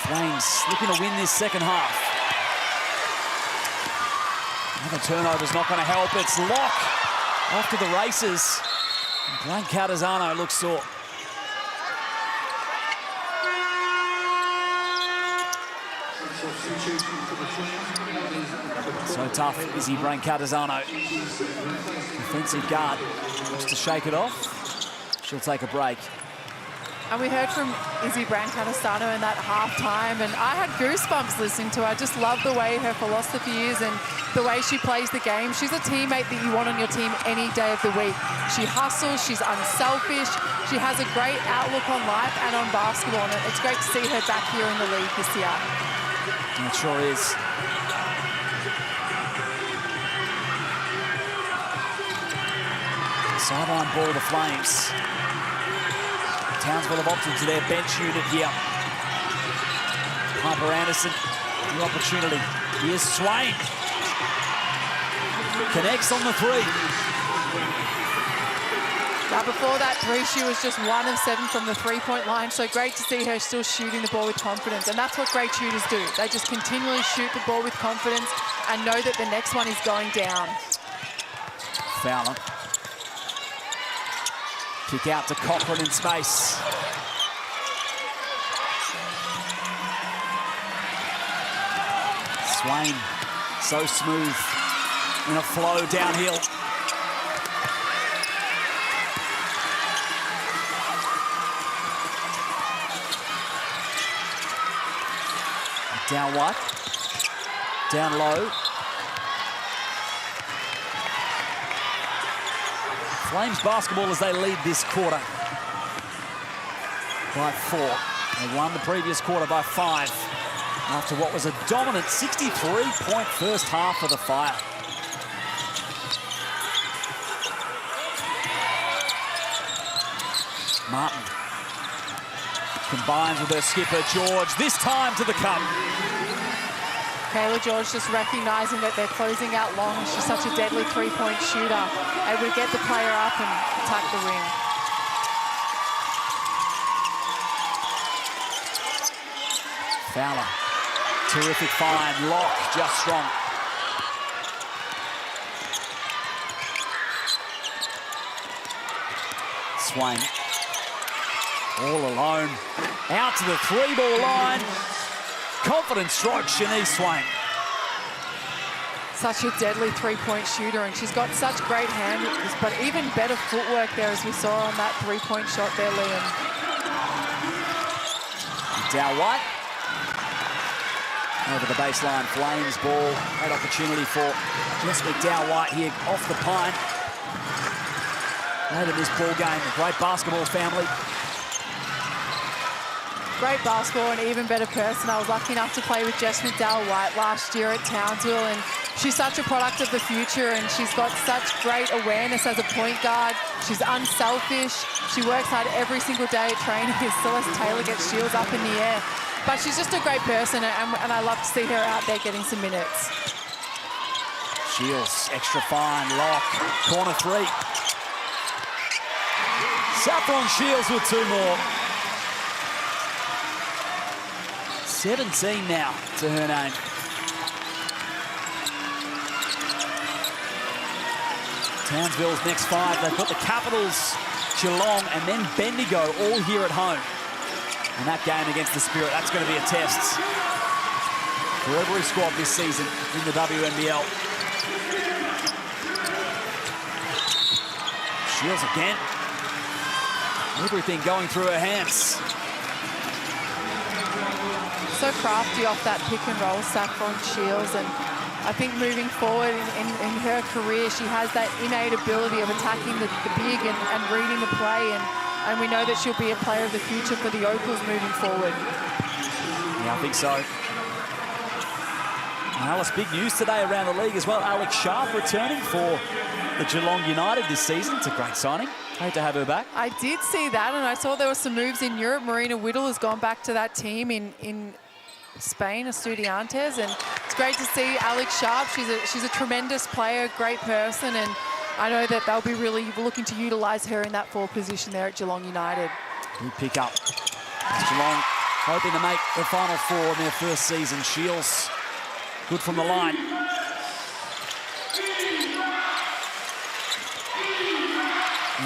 Flames looking to win this second half. Another turnover's not going to help. It's Locke off to the races. Blaine Catazzano looks sore. So tough, Izzy Brancatisano. Defensive guard just to shake it off. She'll take a break. And we heard from Izzy Brancatisano in that halftime, and I had goosebumps listening to her. I just love the way her philosophy is and the way she plays the game. She's a teammate that you want on your team any day of the week. She hustles, she's unselfish, she has a great outlook on life and on basketball, and it's great to see her back here in the league this year. It sure is. Sideline ball to Flames. Townsville have opted to their bench unit here. Piper Anderson, the opportunity. Here's Swain. Connects on the three. Now before that three, she was just 1 of 7 from the three-point line. So great to see her still shooting the ball with confidence. And that's what great shooters do. They just continually shoot the ball with confidence and know that the next one is going down. Fowler. Kick out to Cochran in space. Swain, so smooth in a flow downhill. Down what? Down low. Flames basketball as they lead this quarter by 4. They won the previous quarter by 5 after what was a dominant 63-point first half for the Fire. Martin combines with her skipper, George, this time to the cup. Kayla George just recognising that they're closing out long. She's such a deadly three-point shooter. Able to get the player up and attack the ring. Fowler, terrific find. Lock, just strong. Swain, all alone. Out to the three-ball line. Confident stroke, Shanice Swain. Such a deadly three-point shooter, and she's got such great hand, but even better footwork there, as we saw on that three-point shot there, Liam. Dow White. Over the baseline, Flames ball. Great opportunity for Jess McDowell White here off the pine. Late in this ball game, a great basketball family. Great basketball, and even better person. I was lucky enough to play with Jess McDowell White last year at Townsville, and she's such a product of the future, and she's got such great awareness as a point guard. She's unselfish. She works hard every single day at training as Celeste Taylor gets shields up in the air. But she's just a great person, and I love to see her out there getting some minutes. Shields, extra fine, Lock, corner three. Saffron Shields with 2 more. 17 now to her name. Townsville's next 5. They've got the Capitals, Geelong, and then Bendigo all here at home. And that game against the Spirit, that's going to be a test for every squad this season in the WNBL. Shields again. Everything going through her hands. So crafty off that pick and roll, Saffron Shields, and I think moving forward in her career, she has that innate ability of attacking the big and reading the play, and we know that she'll be a player of the future for the Opals moving forward. Yeah, I think so. And Alice, big news today around the league as well. Alex Sharp returning for the Geelong United this season. It's a great signing. Great to have her back. I did see that, and I saw there were some moves in Europe. Marina Whittle has gone back to that team in Spain, Estudiantes, and it's great to see Alex Sharp. She's a tremendous player, great person, and I know that they'll be really looking to utilise her in that 4 position there at Geelong United. Good pick up. Geelong hoping to make the Final 4 in their first season. Shields, good from the line.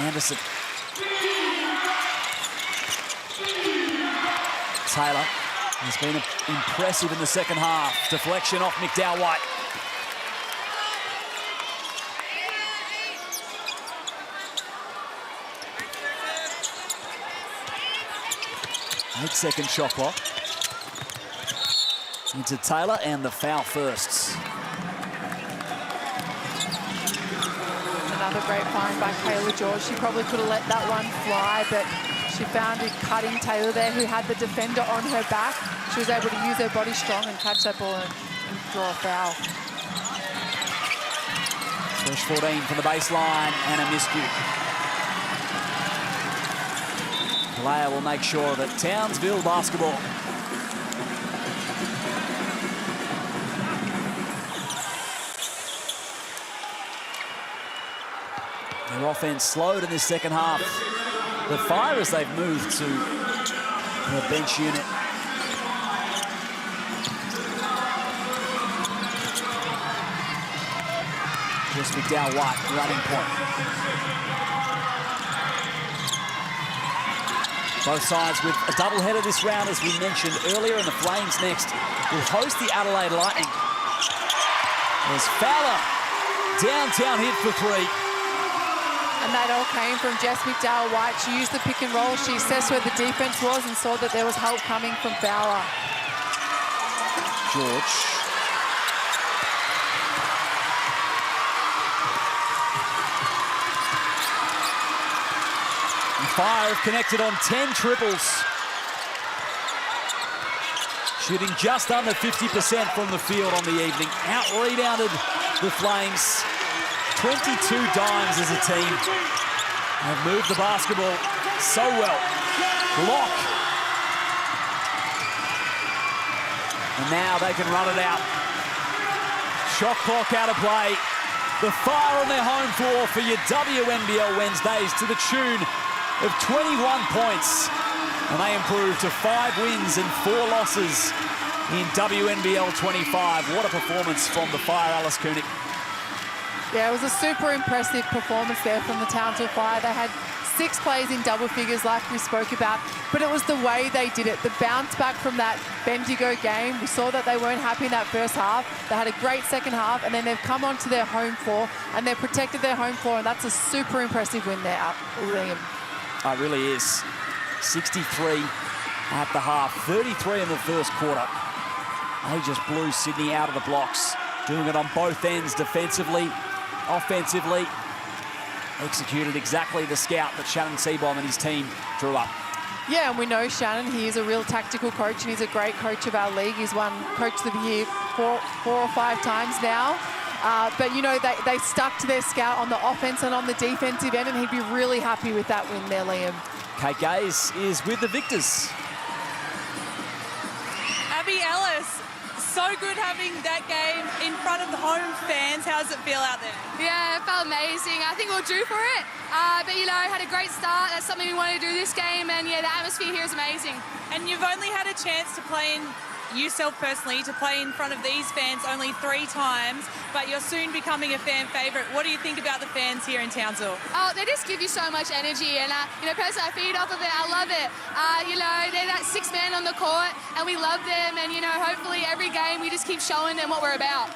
Anderson. Taylor has been impressive in the second half. Deflection off McDowell White. 8-second shot clock. Into Taylor, and the foul first. Another great find by Kayla George. She probably could have let that one fly, but she found it cutting Taylor there, who had the defender on her back. She was able to use her body strong and catch that ball and draw a foul. Fresh 14 from the baseline, and a miscue. Player will make sure that Townsville basketball. Their offense slowed in this second half. The Fire, as they've moved to the bench unit. Just McDowell White, running point. Both sides with a doubleheader this round, as we mentioned earlier, and the Flames next will host the Adelaide Lightning. There's Fowler, downtown hit for three. And that all came from Jess McDowell White. She used the pick and roll. She assessed where the defense was and saw that there was help coming from Fowler. George. The Fire have connected on 10 triples. Shooting just under 50% from the field on the evening. Out-rebounded the Flames. 22 dimes as a team. They've moved the basketball so well. Block. And now they can run it out. Shot clock out of play. The Fire on their home floor for your WNBL Wednesdays to the tune of 21 points. And they improve to 5 wins and 4 losses in WNBL 25. What a performance from the Fire, Alice Koenig. Yeah, it was a super impressive performance there from the Townsville Fire. They had 6 plays in double figures like we spoke about, but it was the way they did it. The bounce back from that Bendigo game. We saw that they weren't happy in that first half. They had a great second half, and then they've come onto their home floor, and they've protected their home floor, and that's a super impressive win there, Liam. It really is. 63 at the half, 33 in the first quarter. They just blew Sydney out of the blocks, doing it on both ends defensively. Offensively, executed exactly the scout that Shannon Seabohm and his team drew up. Yeah, and we know Shannon, he is a real tactical coach, and he's a great coach of our league. He's won Coach of the Year four or five times now. But, you know, they stuck to their scout on the offense and on the defensive end, and he'd be really happy with that win there, Liam. Kate Gaze is with the victors. Abby Ellis, so good having that game in front of the home fans. How does it feel out there? Yeah, it felt amazing. I think we're due for it. But, you know, had a great start. That's something we wanted to do this game. And, yeah, the atmosphere here is amazing. And you've only had a chance to play in yourself personally, to play in front of these fans only 3 times, but you're soon becoming a fan favourite. What do you think about the fans here in Townsville? Oh, they just give you so much energy, and you know, personally, I feed off of it. I love it. You know, they're that 6th man on the court, and we love them. And you know, hopefully, every game we just keep showing them what we're about.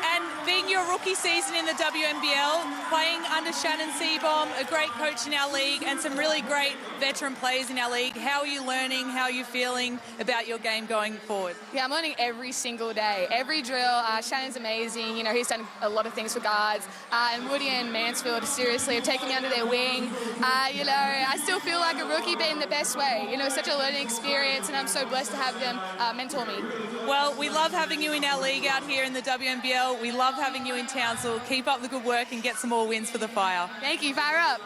And being your rookie season in the WNBL, playing under Shannon Seabohm, a great coach in our league, and some really great veteran players in our league, how are you learning, how are you feeling about your game going forward? Yeah, I'm learning every single day, every drill. Shannon's amazing. You know, he's done a lot of things for guards. And Woody and Mansfield, seriously, have taken me under their wing. You know, I still feel like a rookie, but in the best way. You know, such a learning experience, and I'm so blessed to have them mentor me. Well, we love having you in our league out here in the WNBL. We love having you in Townsville. Keep up the good work and get some more wins for the Fire. Thank you. Fire up.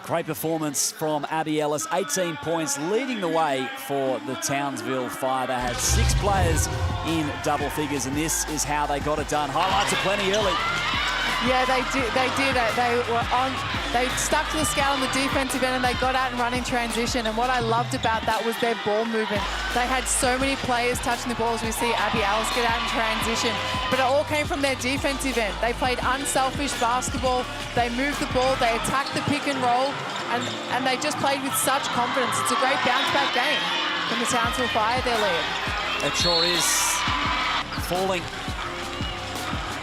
Great performance from Abby Ellis. 18 points leading the way for the Townsville Fire. They had 6 players in double figures, and this is how they got it done. Highlights are plenty early. Yeah, they did. They stuck to the scout on the defensive end, and they got out and run in transition. And what I loved about that was their ball movement. They had so many players touching the ball, as we see Abby Ellis get out in transition. But it all came from their defensive end. They played unselfish basketball. They moved the ball. They attacked the pick and roll, and they just played with such confidence. It's a great bounce-back game from the Townsville Fire, their lead. It sure is. Falling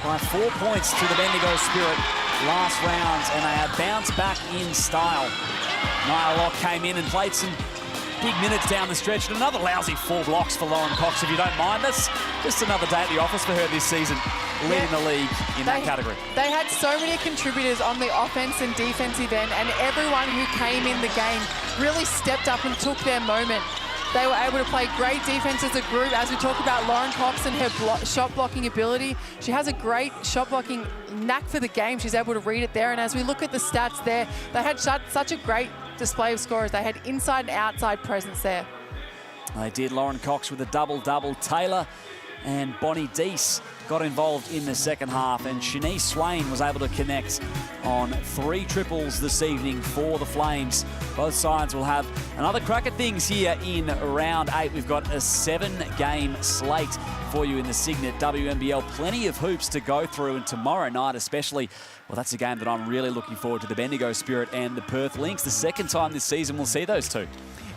by 4 points to the Bendigo Spirit last round, and they have bounced back in style. Nia Locke came in and played some big minutes down the stretch, and another lousy 4 blocks for Lauren Cox, if you don't mind. That's just another day at the office for her this season, leading the league in that category. They had so many contributors on the offense and defensive end, and everyone who came in the game really stepped up and took their moment. They were able to play great defense as a group. As we talk about Lauren Cox and her shot blocking ability, she has a great shot blocking knack for the game. She's able to read it there. And as we look at the stats there, they had such a great display of scorers. They had inside and outside presence there. They did. Lauren Cox with a double-double. Taylor and Bonnie Deese got involved in the second half, and Shanice Swain was able to connect on 3 triples this evening for the Flames. Both sides will have another crack at things here in round 8. We've got a 7-game slate for you in the Signet WNBL. Plenty of hoops to go through, and tomorrow night especially, well, that's a game that I'm really looking forward to, the Bendigo Spirit and the Perth Lynx. The second time this season we'll see those two.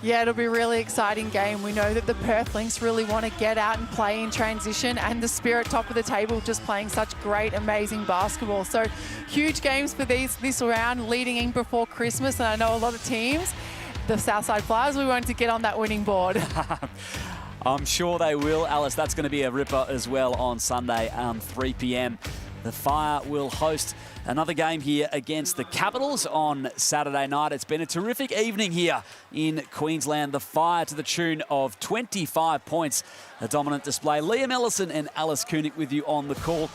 Yeah, it'll be a really exciting game. We know that the Perth Lynx really want to get out and play in transition, and the Spirit top of the table just playing such great, amazing basketball. So huge games for this round leading in before Christmas, and I know a lot of teams, the Southside Flyers, we wanted to get on that winning board. I'm sure they will, Alice. That's going to be a ripper as well on Sunday, 3 p.m. The Fire will host another game here against the Capitals on Saturday night. It's been a terrific evening here in Queensland. The Fire to the tune of 25 points. A dominant display. Liam Ellison and Alice Koenig with you on the call.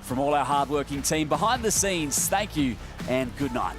From all our hardworking team behind the scenes, thank you and good night.